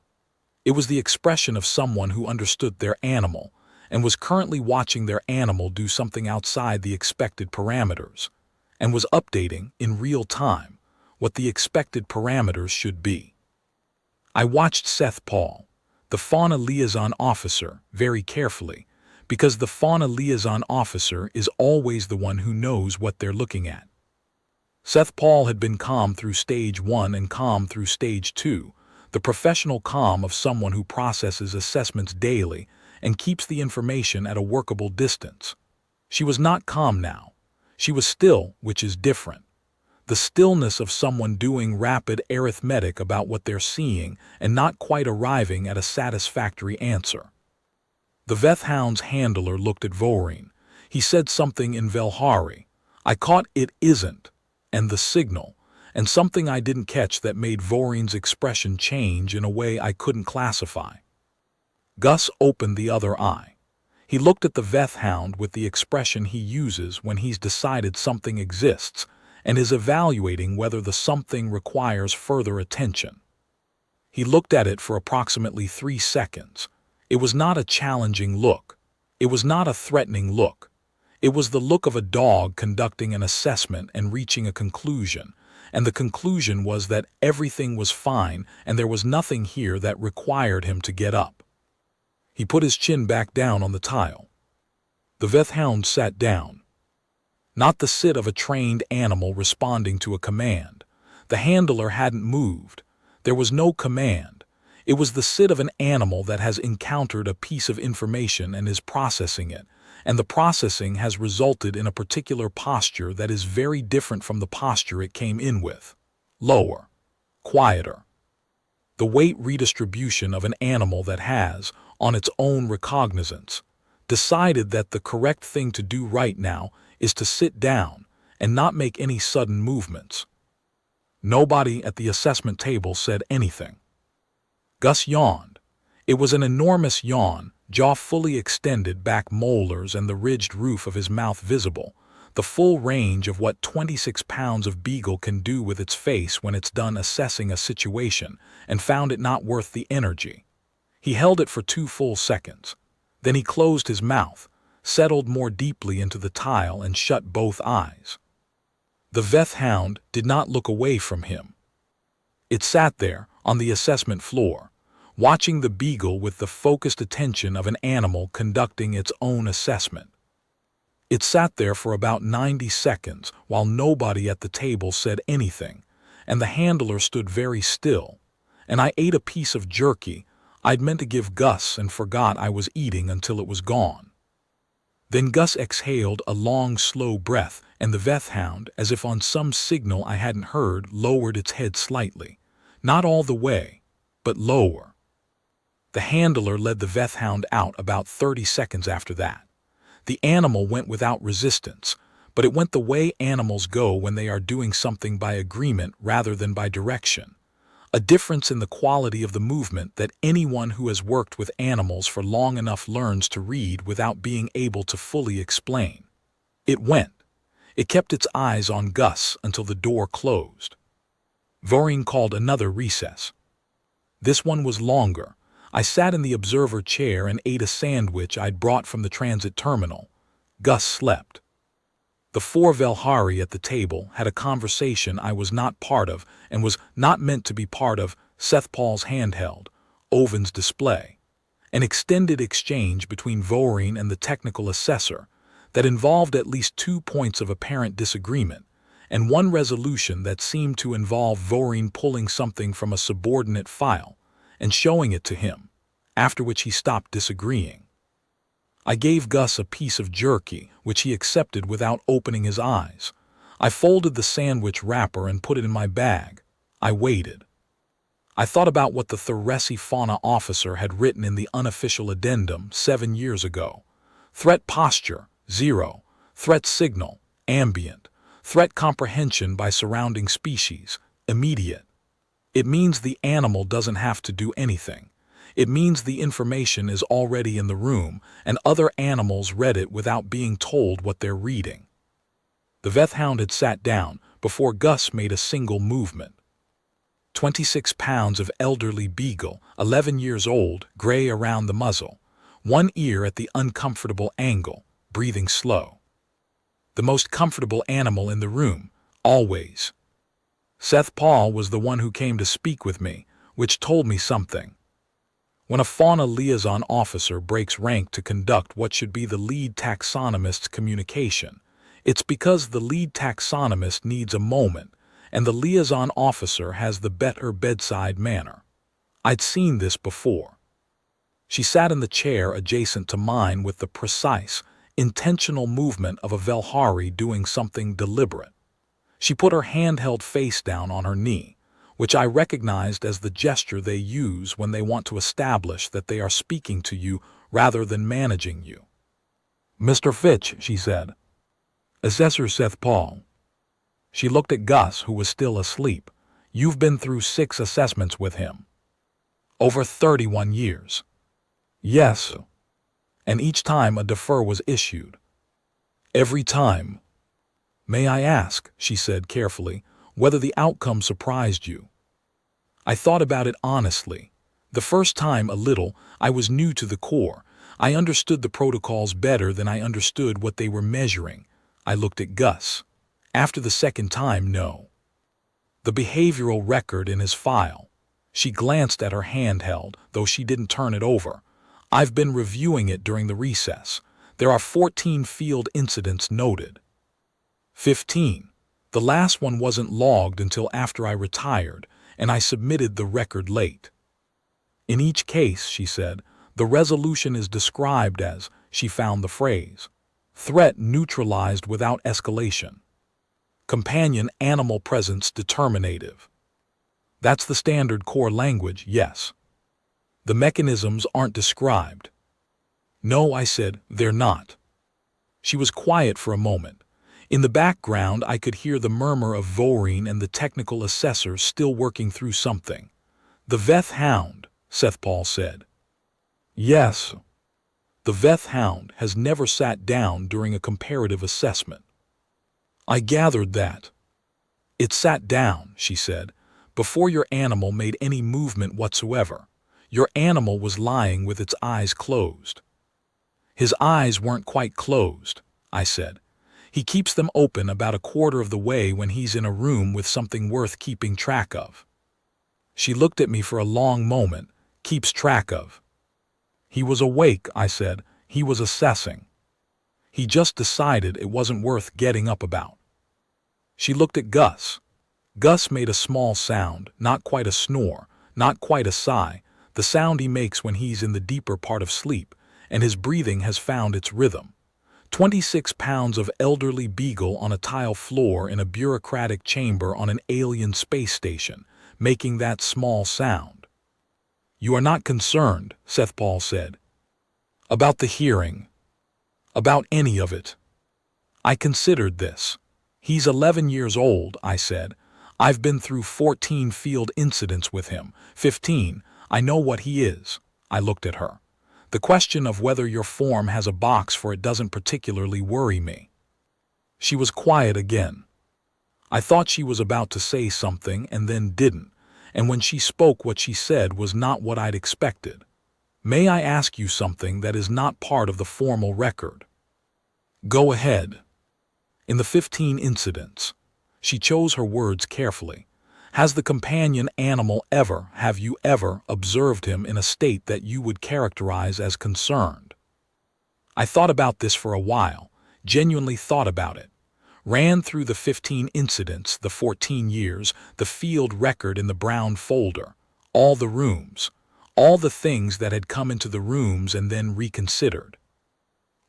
It was the expression of someone who understood their animal and was currently watching their animal do something outside the expected parameters, and was updating, in real time, what the expected parameters should be. I watched Seth Paul, the fauna liaison officer, very carefully, because the fauna liaison officer is always the one who knows what they're looking at. Seth Paul had been calm through stage 1 and calm through stage 2, the professional calm of someone who processes assessments daily and keeps the information at a workable distance. She was not calm now. She was still, which is different. the stillness of someone doing rapid arithmetic about what they're seeing and not quite arriving at a satisfactory answer. The Vethhound's handler looked at Voreen. He said something in Velhari. I caught "it isn't" and "the signal," and something I didn't catch that made Voreen's expression change in a way I couldn't classify. Gus opened the other eye. He looked at the Vethhound with the expression he uses when he's decided something exists and is evaluating whether the something requires further attention. He looked at it for approximately 3 seconds. It was not a challenging look. It was not a threatening look. It was the look of a dog conducting an assessment and reaching a conclusion, and the conclusion was that everything was fine and there was nothing here that required him to get up. He put his chin back down on the tile. The Vethhound sat down. Not the sit of a trained animal responding to a command. The handler hadn't moved. There was no command. It was the sit of an animal that has encountered a piece of information and is processing it, and the processing has resulted in a particular posture that is very different from the posture it came in with. Lower. Quieter. The weight redistribution of an animal that has, on its own recognizance, decided that the correct thing to do right now is to sit down and not make any sudden movements. Nobody at the assessment table said anything. Gus yawned. It was an enormous yawn, jaw fully extended, back molars and the ridged roof of his mouth visible, the full range of what 26 pounds of beagle can do with its face when it's done assessing a situation and found it not worth the energy. He held it for 2 full seconds. Then he closed his mouth, settled more deeply into the tile and shut both eyes. The Vethhound did not look away from him. It sat there, on the assessment floor, watching the beagle with the focused attention of an animal conducting its own assessment. It sat there for about 90 seconds while nobody at the table said anything, and the handler stood very still, and I ate a piece of jerky I'd meant to give Gus and forgot I was eating until it was gone. Then Gus exhaled a long, slow breath, and the Vethhound, as if on some signal I hadn't heard, lowered its head slightly. Not all the way, but lower. The handler led the Vethhound out about 30 seconds after that. The animal went without resistance, but it went the way animals go when they are doing something by agreement rather than by direction. A difference in the quality of the movement that anyone who has worked with animals for long enough learns to read without being able to fully explain. It went. It kept its eyes on Gus until the door closed. Voreen called another recess. This one was longer. I sat in the observer chair and ate a sandwich I'd brought from the transit terminal. Gus slept. The 4 Velhari at the table had a conversation I was not part of and was not meant to be part of. Seth Paul's handheld, Oven's display. An extended exchange between Voreen and the technical assessor that involved at least 2 points of apparent disagreement, and one resolution that seemed to involve Voreen pulling something from a subordinate file and showing it to him, after which he stopped disagreeing. I gave Gus a piece of jerky, which he accepted without opening his eyes. I folded the sandwich wrapper and put it in my bag. I waited. I thought about what the Theresi fauna officer had written in the unofficial addendum 7 years ago. Threat posture, 0. Threat signal, ambient. Threat comprehension by surrounding species, immediate. It means the animal doesn't have to do anything. It means the information is already in the room, and other animals read it without being told what they're reading. The Vethhound had sat down before Gus made a single movement. 26 pounds of elderly beagle, 11 years old, gray around the muzzle, one ear at the uncomfortable angle, breathing slow. The most comfortable animal in the room, always. Seth Paul was the one who came to speak with me, which told me something. When a fauna liaison officer breaks rank to conduct what should be the lead taxonomist's communication, it's because the lead taxonomist needs a moment, and the liaison officer has the better bedside manner. I'd seen this before. She sat in the chair adjacent to mine with the precise, intentional movement of a Velhari doing something deliberate. She put her hand held face down on her knee, which I recognized as the gesture they use when they want to establish that they are speaking to you rather than managing you. "Mr. Fitch," she said. "Assessor Seth Paul." She looked at Gus, who was still asleep. "You've been through 6 assessments with him. Over 31 years. "Yes. And each time a defer was issued." "Every time." "May I ask," she said carefully, "whether the outcome surprised you?" I thought about it honestly. The first time a little. I was new to the Corps. I understood the protocols better than I understood what they were measuring. I looked at Gus. After the second time, no. The behavioral record in his file. She glanced at her handheld, though she didn't turn it over. "I've been reviewing it during the recess. There are 14 field incidents noted." 15. The last one wasn't logged until after I retired, and I submitted the record late. "In each case," she said, "the resolution is described as," she found the phrase, "threat neutralized without escalation. Companion animal presence determinative." That's the standard Corps language, yes. "The mechanisms aren't described." "No," I said, "they're not." She was quiet for a moment. In the background, I could hear the murmur of Voreen and the technical assessor still working through something. "The Veth Hound," Seth Paul said. "Yes. The Veth Hound has never sat down during a comparative assessment." I gathered that. "It sat down," she said, "before your animal made any movement whatsoever. Your animal was lying with its eyes closed." "His eyes weren't quite closed," I said. "He keeps them open about a quarter of the way when he's in a room with something worth keeping track of." She looked at me for a long moment. "Keeps track of." "He was awake," I said. "He was assessing. He just decided it wasn't worth getting up about." She looked at Gus. Gus made a small sound, not quite a snore, not quite a sigh, the sound he makes when he's in the deeper part of sleep, and his breathing has found its rhythm. 26 pounds of elderly beagle on a tile floor in a bureaucratic chamber on an alien space station, making that small sound. "You are not concerned," Seth Paul said. "About the hearing. About any of it." I considered this. "He's 11 years old," I said. "I've been through 14 field incidents with him. 15. I know what he is." I looked at her. "The question of whether your form has a box for it doesn't particularly worry me." She was quiet again. I thought she was about to say something and then didn't, and when she spoke, what she said was not what I'd expected. "May I ask you something that is not part of the formal record?" "Go ahead." "In the 15 incidents," she chose her words carefully, "has the companion animal have you ever observed him in a state that you would characterize as concerned?" I thought about this for a while, genuinely thought about it. Ran through the 15 incidents, the 14 years, the field record in the brown folder, all the rooms, all the things that had come into the rooms and then reconsidered.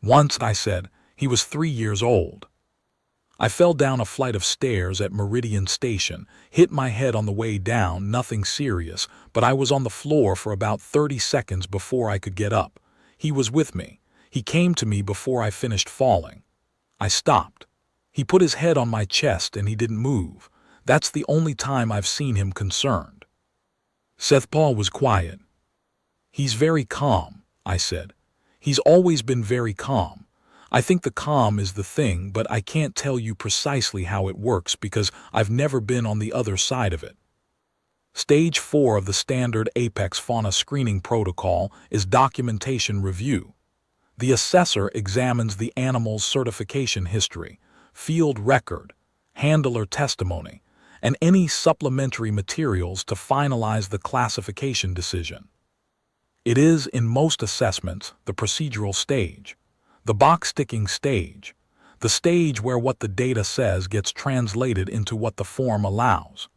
"Once," I said, "he was 3 years old. I fell down a flight of stairs at Meridian Station, hit my head on the way down, nothing serious, but I was on the floor for about 30 seconds before I could get up. He was with me. He came to me before I finished falling. I stopped. He put his head on my chest and he didn't move. That's the only time I've seen him concerned." Seth Paul was quiet. "He's very calm," I said. "He's always been very calm. I think the calm is the thing, but I can't tell you precisely how it works because I've never been on the other side of it." Stage 4 of the standard Apex fauna screening protocol is documentation review. The assessor examines the animal's certification history, field record, handler testimony, and any supplementary materials to finalize the classification decision. It is, in most assessments, the procedural stage, the box-ticking stage, the stage where what the data says gets translated into what the form allows.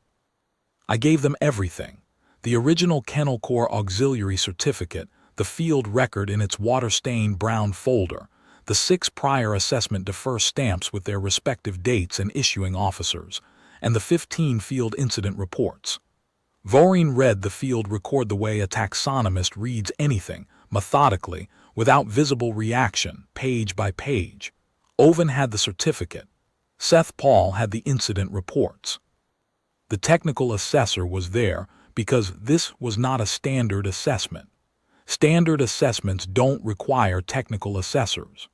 I gave them everything: the original Kennel Corps Auxiliary Certificate, the field record in its water-stained brown folder, the 6 prior assessment defer stamps with their respective dates and issuing officers, and the 15 field incident reports. Voreen read the field record the way a taxonomist reads anything, methodically, without visible reaction, page by page. Owen had the certificate. Seth Paul had the incident reports. The technical assessor was there because this was not a standard assessment. Standard assessments don't require technical assessors.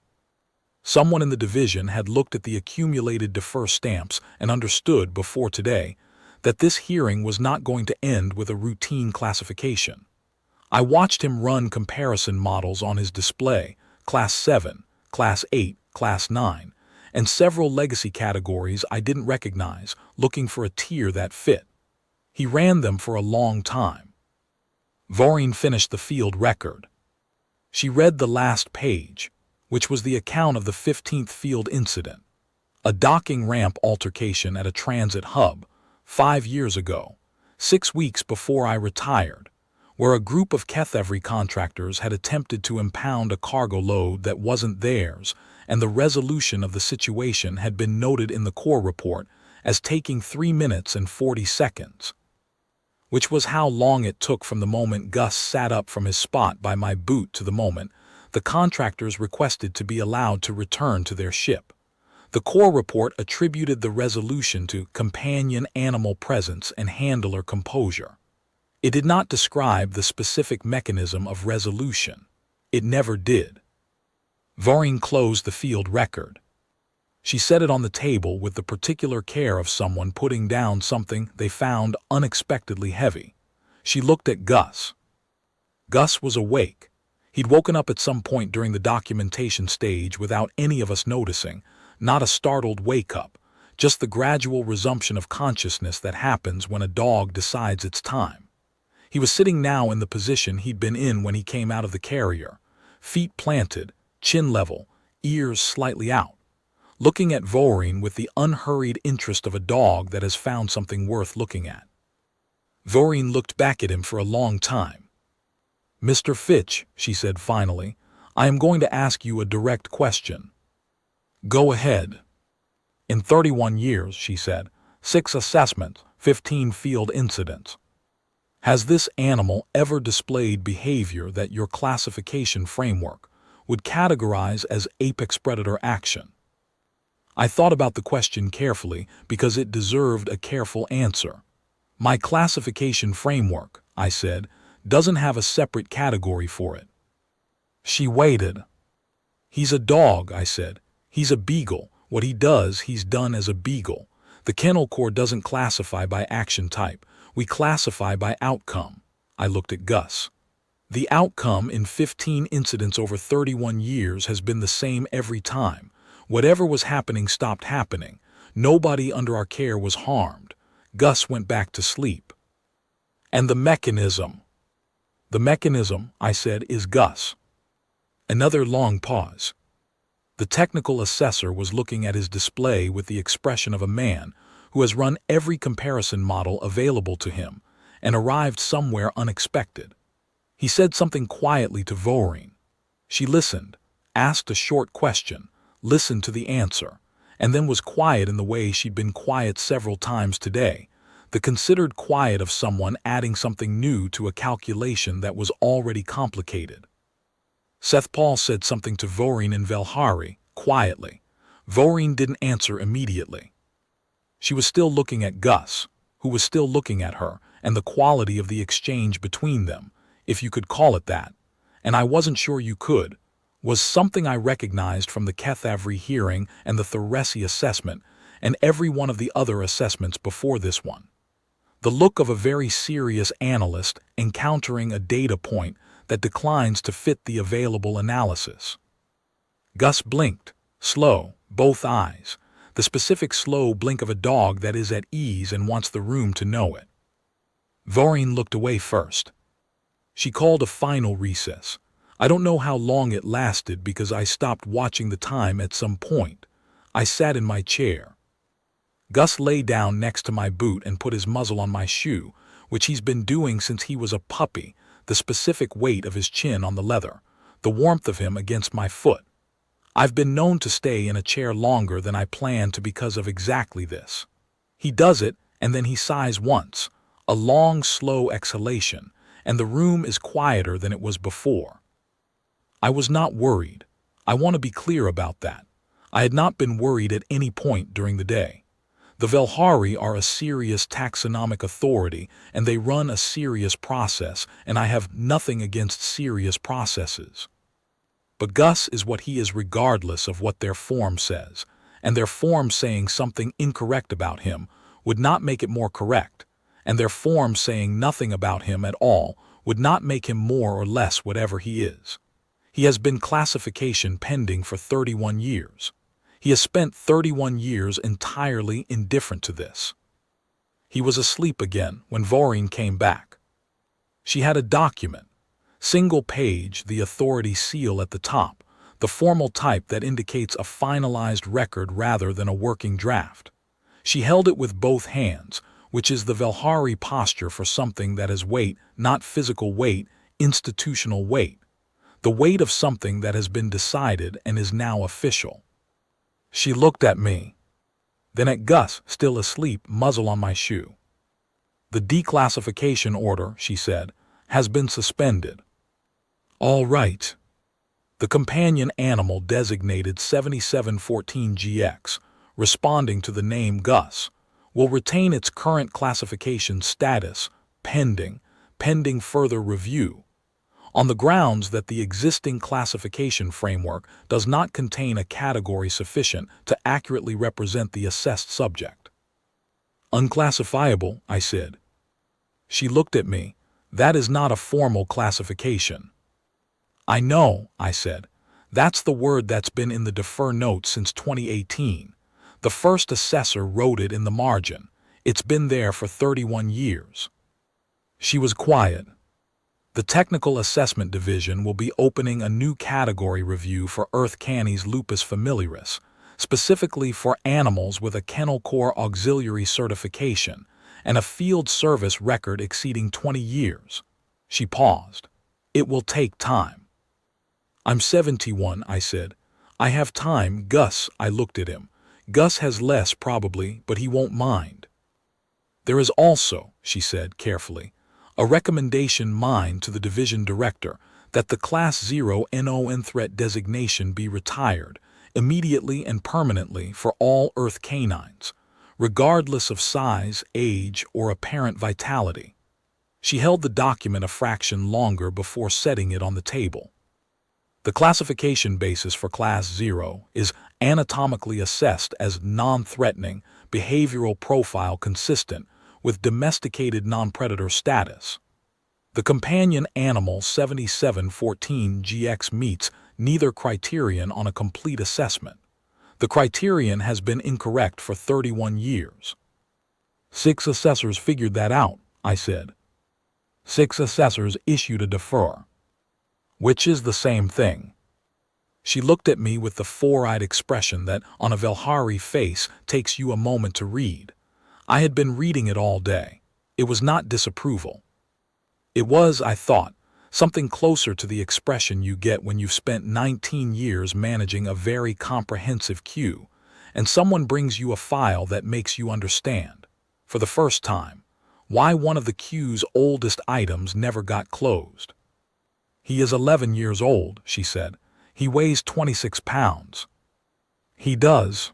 Someone in the division had looked at the accumulated defer stamps and understood before today that this hearing was not going to end with a routine classification. I watched him run comparison models on his display, Class 7, Class 8, Class 9, and several legacy categories I didn't recognize, looking for a tier that fit. He ran them for a long time. Voreen finished the field record. She read the last page, which was the account of the 15th field incident, a docking ramp altercation at a transit hub, 5 years ago, 6 weeks before I retired, where a group of Kethevry contractors had attempted to impound a cargo load that wasn't theirs, and the resolution of the situation had been noted in the core report as taking 3 minutes and 40 seconds, which was how long it took from the moment Gus sat up from his spot by my boot to the moment the contractors requested to be allowed to return to their ship. The core report attributed the resolution to companion animal presence and handler composure. It did not describe the specific mechanism of resolution. It never did. Voreen closed the field record. She set it on the table with the particular care of someone putting down something they found unexpectedly heavy. She looked at Gus. Gus was awake. He'd woken up at some point during the documentation stage without any of us noticing, not a startled wake-up, just the gradual resumption of consciousness that happens when a dog decides it's time. He was sitting now in the position he'd been in when he came out of the carrier, feet planted, chin level, ears slightly out, looking at Voreen with the unhurried interest of a dog that has found something worth looking at. Voreen looked back at him for a long time. "Mr. Fitch," she said finally, "I am going to ask you a direct question." "Go ahead." "In 31 years," she said, 6 assessments, 15 field incidents. Has this animal ever displayed behavior that your classification framework would categorize as apex predator action?" I thought about the question carefully because it deserved a careful answer. "My classification framework," I said, "doesn't have a separate category for it." She waited. "He's a dog," I said. "He's a beagle. What he does, he's done as a beagle. The Kennel Corps doesn't classify by action type. We classify by outcome." I looked at Gus. "The outcome in 15 incidents over 31 years has been the same every time. Whatever was happening stopped happening. Nobody under our care was harmed. Gus went back to sleep." "And the mechanism?" "The mechanism," I said, "is Gus." Another long pause. The technical assessor was looking at his display with the expression of a man who has run every comparison model available to him and arrived somewhere unexpected. He said something quietly to Voreen. She listened, asked a short question, listened to the answer, and then was quiet in the way she'd been quiet several times today, the considered quiet of someone adding something new to a calculation that was already complicated. Seth Paul said something to Voreen in Velhari, quietly. Voreen didn't answer immediately. She was still looking at Gus, who was still looking at her, and the quality of the exchange between them, if you could call it that, and I wasn't sure you could, was something I recognized from the Kethevry hearing and the Thoresi assessment and every one of the other assessments before this one. The look of a very serious analyst encountering a data point that declines to fit the available analysis. Gus blinked, slow, both eyes, the specific slow blink of a dog that is at ease and wants the room to know it. Voreen looked away first. She called a final recess. I don't know how long it lasted because I stopped watching the time at some point. I sat in my chair. Gus lay down next to my boot and put his muzzle on my shoe, which he's been doing since he was a puppy, the specific weight of his chin on the leather, the warmth of him against my foot. I've been known to stay in a chair longer than I planned to because of exactly this. He does it, and then he sighs once, a long, slow exhalation, and the room is quieter than it was before. I was not worried. I want to be clear about that. I had not been worried at any point during the day. The Velhari are a serious taxonomic authority, and they run a serious process, and I have nothing against serious processes. But Gus is what he is regardless of what their form says, and their form saying something incorrect about him would not make it more correct, and their form saying nothing about him at all would not make him more or less whatever he is. He has been classification pending for 31 years. He has spent 31 years entirely indifferent to this. He was asleep again when Voreen came back. She had a document. Single page, the authority seal at the top, the formal type that indicates a finalized record rather than a working draft. She held it with both hands, which is the Velhari posture for something that is weight, not physical weight, institutional weight. The weight of something that has been decided and is now official. She looked at me, then at Gus, still asleep, muzzle on my shoe. The declassification order, she said, has been suspended. All right. The companion animal designated 7714GX, responding to the name Gus, will retain its current classification status, pending further review, on the grounds that the existing classification framework does not contain a category sufficient to accurately represent the assessed subject. Unclassifiable, I said. She looked at me. That is not a formal classification. I know, I said. That's the word that's been in the defer note since 2018. The first assessor wrote it in the margin. It's been there for 31 years. She was quiet. The Technical Assessment Division will be opening a new category review for Earth Canis lupus familiaris, specifically for animals with a Kennel Corps auxiliary certification and a field service record exceeding 20 years. She paused. It will take time. I'm 71, I said. I have time, Gus. I looked at him. Gus has less probably, but he won't mind. There is also, she said carefully, a recommendation mine to the division director that the Class 0 NON threat designation be retired immediately and permanently for all Earth canines, regardless of size, age, or apparent vitality. She held the document a fraction longer before setting it on the table. The classification basis for Class 0 is anatomically assessed as non-threatening, behavioral profile consistent with domesticated non-predator status. The companion animal 7714GX meets neither criterion on a complete assessment. The criterion has been incorrect for 31 years. 6 assessors figured that out, I said. 6 assessors issued a defer. Which is the same thing. She looked at me with the four-eyed expression that, on a Velhari face, takes you a moment to read. I had been reading it all day. It was not disapproval. It was, I thought, something closer to the expression you get when you've spent 19 years managing a very comprehensive queue, and someone brings you a file that makes you understand, for the first time, why one of the queue's oldest items never got closed. He is 11 years old, she said. He weighs 26 pounds. He does.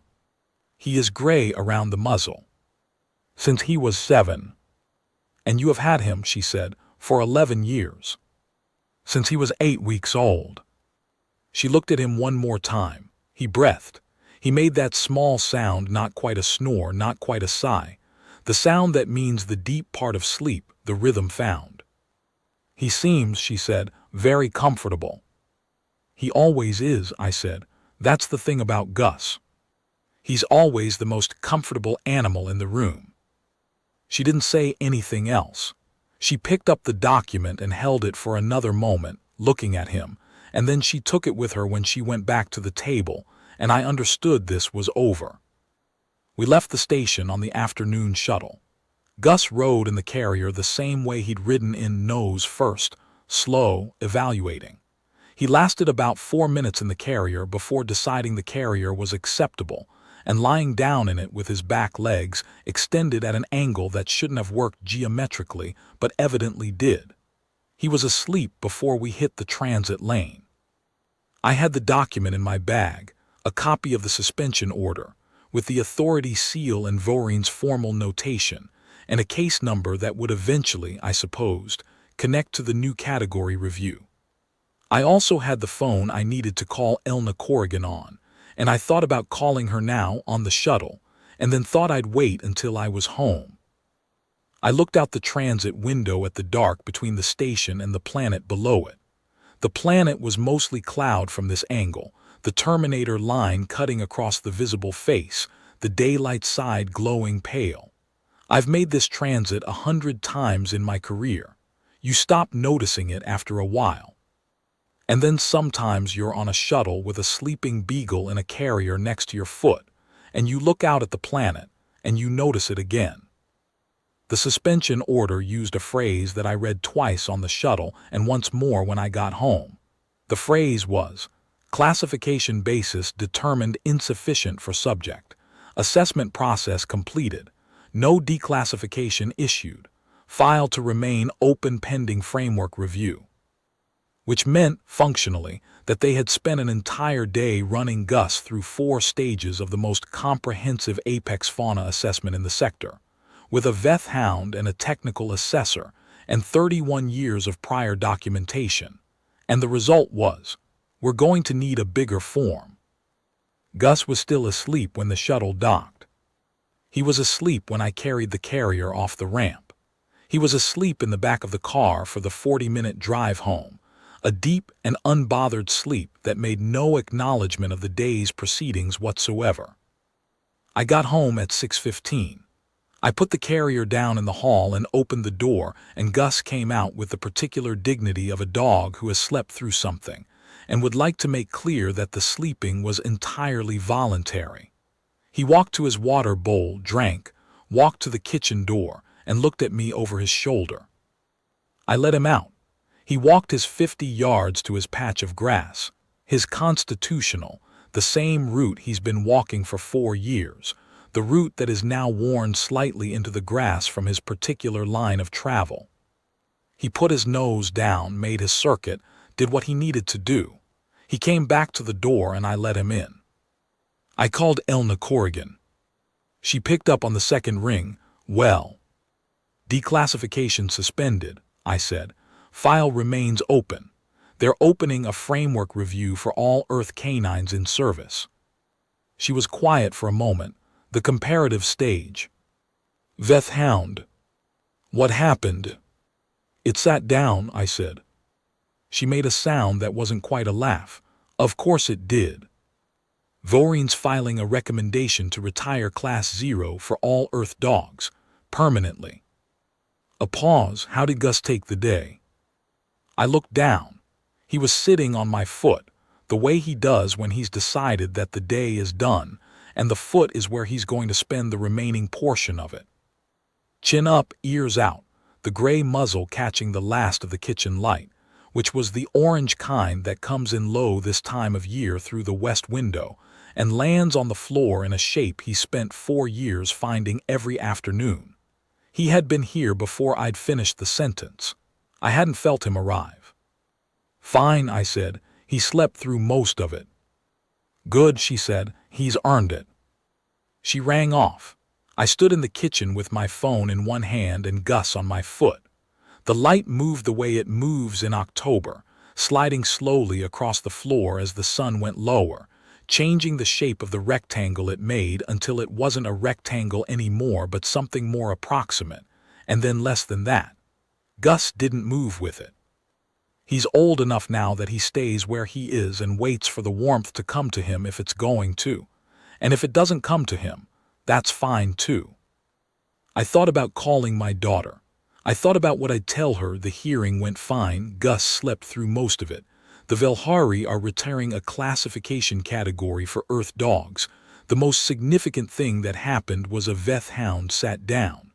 He is gray around the muzzle. Since he was 7. And you have had him, she said, for 11 years. Since he was 8 weeks old. She looked at him one more time. He breathed. He made that small sound, not quite a snore, not quite a sigh. The sound that means the deep part of sleep, the rhythm found. He seems, she said, very comfortable. He always is, I said. That's the thing about Gus. He's always the most comfortable animal in the room. She didn't say anything else. She picked up the document and held it for another moment, looking at him, and then she took it with her when she went back to the table, and I understood this was over. We left the station on the afternoon shuttle. Gus rode in the carrier the same way he'd ridden in nose first, slow, evaluating. He lasted about 4 minutes in the carrier before deciding the carrier was acceptable and lying down in it with his back legs extended at an angle that shouldn't have worked geometrically but evidently did. He was asleep before we hit the transit lane. I had the document in my bag, a copy of the suspension order, with the authority seal and Vorin's formal notation, and a case number that would eventually, I supposed, connect to the new category review. I also had the phone I needed to call Elna Corrigan on, and I thought about calling her now on the shuttle, and then thought I'd wait until I was home. I looked out the transit window at the dark between the station and the planet below it. The planet was mostly cloud from this angle, the Terminator line cutting across the visible face, the daylight side glowing pale. I've made this transit 100 times in my career. You stop noticing it after a while. And then sometimes you're on a shuttle with a sleeping beagle in a carrier next to your foot, and you look out at the planet, and you notice it again. The suspension order used a phrase that I read twice on the shuttle and once more when I got home. The phrase was, classification basis determined insufficient for subject, assessment process completed, no declassification issued, file to remain open pending framework review. Which meant, functionally, that they had spent an entire day running Gus through 4 stages of the most comprehensive apex fauna assessment in the sector, with a vet hound and a technical assessor, and 31 years of prior documentation. And the result was, we're going to need a bigger form. Gus was still asleep when the shuttle docked. He was asleep when I carried the carrier off the ramp. He was asleep in the back of the car for the 40-minute drive home, a deep and unbothered sleep that made no acknowledgement of the day's proceedings whatsoever. I got home at 6:15. I put the carrier down in the hall and opened the door, and Gus came out with the particular dignity of a dog who has slept through something and would like to make clear that the sleeping was entirely voluntary. He walked to his water bowl, drank, walked to the kitchen door, and looked at me over his shoulder. I let him out. He walked his 50 yards to his patch of grass, his constitutional, the same route he's been walking for 4 years, the route that is now worn slightly into the grass from his particular line of travel. He put his nose down, made his circuit, did what he needed to do. He came back to the door and I let him in. I called Elna Corrigan. She picked up on the second ring. Well, declassification suspended, I said. File remains open. They're opening a framework review for all Earth canines in service. She was quiet for a moment, the comparative stage. Veth hound. What happened? It sat down, I said. She made a sound that wasn't quite a laugh. Of course it did. Vorin's filing a recommendation to retire Class 0 for all Earth dogs, permanently. A pause. How did Gus take the day? I looked down. He was sitting on my foot, the way he does when he's decided that the day is done, and the foot is where he's going to spend the remaining portion of it. Chin up, ears out, the gray muzzle catching the last of the kitchen light, which was the orange kind that comes in low this time of year through the west window, and lands on the floor in a shape he spent 4 years finding every afternoon. He had been here before I'd finished the sentence. I hadn't felt him arrive. Fine, I said. He slept through most of it. Good, she said. He's earned it. She rang off. I stood in the kitchen with my phone in one hand and Gus on my foot. The light moved the way it moves in October, sliding slowly across the floor as the sun went lower, changing the shape of the rectangle it made until it wasn't a rectangle anymore but something more approximate, and then less than that. Gus didn't move with it. He's old enough now that he stays where he is and waits for the warmth to come to him if it's going to. And if it doesn't come to him, that's fine too. I thought about calling my daughter. I thought about what I'd tell her. The hearing went fine. Gus slept through most of it. The Velhari are retiring a classification category for Earth dogs. The most significant thing that happened was a Veth hound sat down.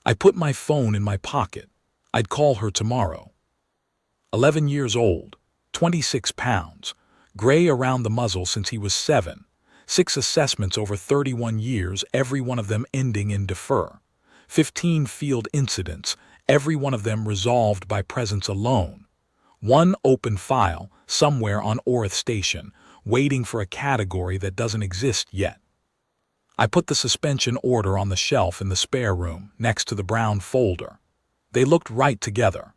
I put my phone in my pocket. I'd call her tomorrow. 11 years old, 26 pounds, gray around the muzzle since he was 7, 6 assessments over 31 years, every one of them ending in defer, 15 field incidents, every one of them resolved by presence alone, 1 open file somewhere on Orith Station, waiting for a category that doesn't exist yet. I put the suspension order on the shelf in the spare room, next to the brown folder. They looked right together.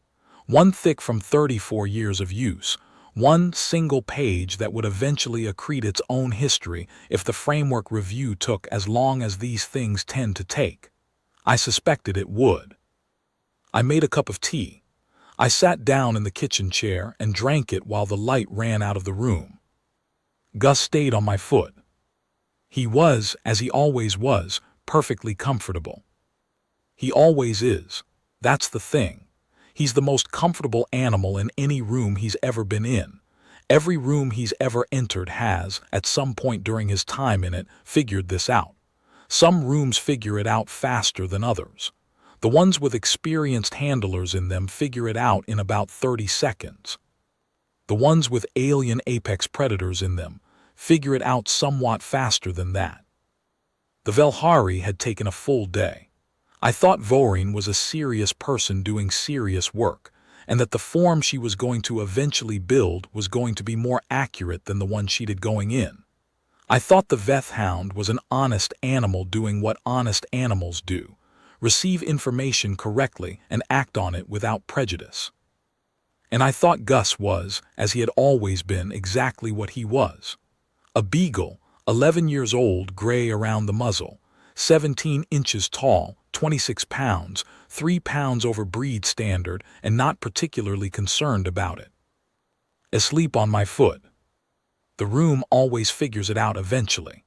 1 thick from 34 years of use, 1 single page that would eventually accrete its own history if the framework review took as long as these things tend to take. I suspected it would. I made a cup of tea. I sat down in the kitchen chair and drank it while the light ran out of the room. Gus stayed on my foot. He was, as he always was, perfectly comfortable. He always is. That's the thing. He's the most comfortable animal in any room he's ever been in. Every room he's ever entered has, at some point during his time in it, figured this out. Some rooms figure it out faster than others. The ones with experienced handlers in them figure it out in about 30 seconds. The ones with alien apex predators in them figure it out somewhat faster than that. The Velhari had taken a full day. I thought Voreen was a serious person doing serious work, and that the form she was going to eventually build was going to be more accurate than the one she did going in. I thought the Veth Hound was an honest animal doing what honest animals do, receive information correctly and act on it without prejudice. And I thought Gus was, as he had always been, exactly what he was. A beagle, 11 years old, gray around the muzzle, 17 inches tall, 26 pounds, 3 pounds over breed standard, and not particularly concerned about it. Asleep on my foot. The room always figures it out eventually.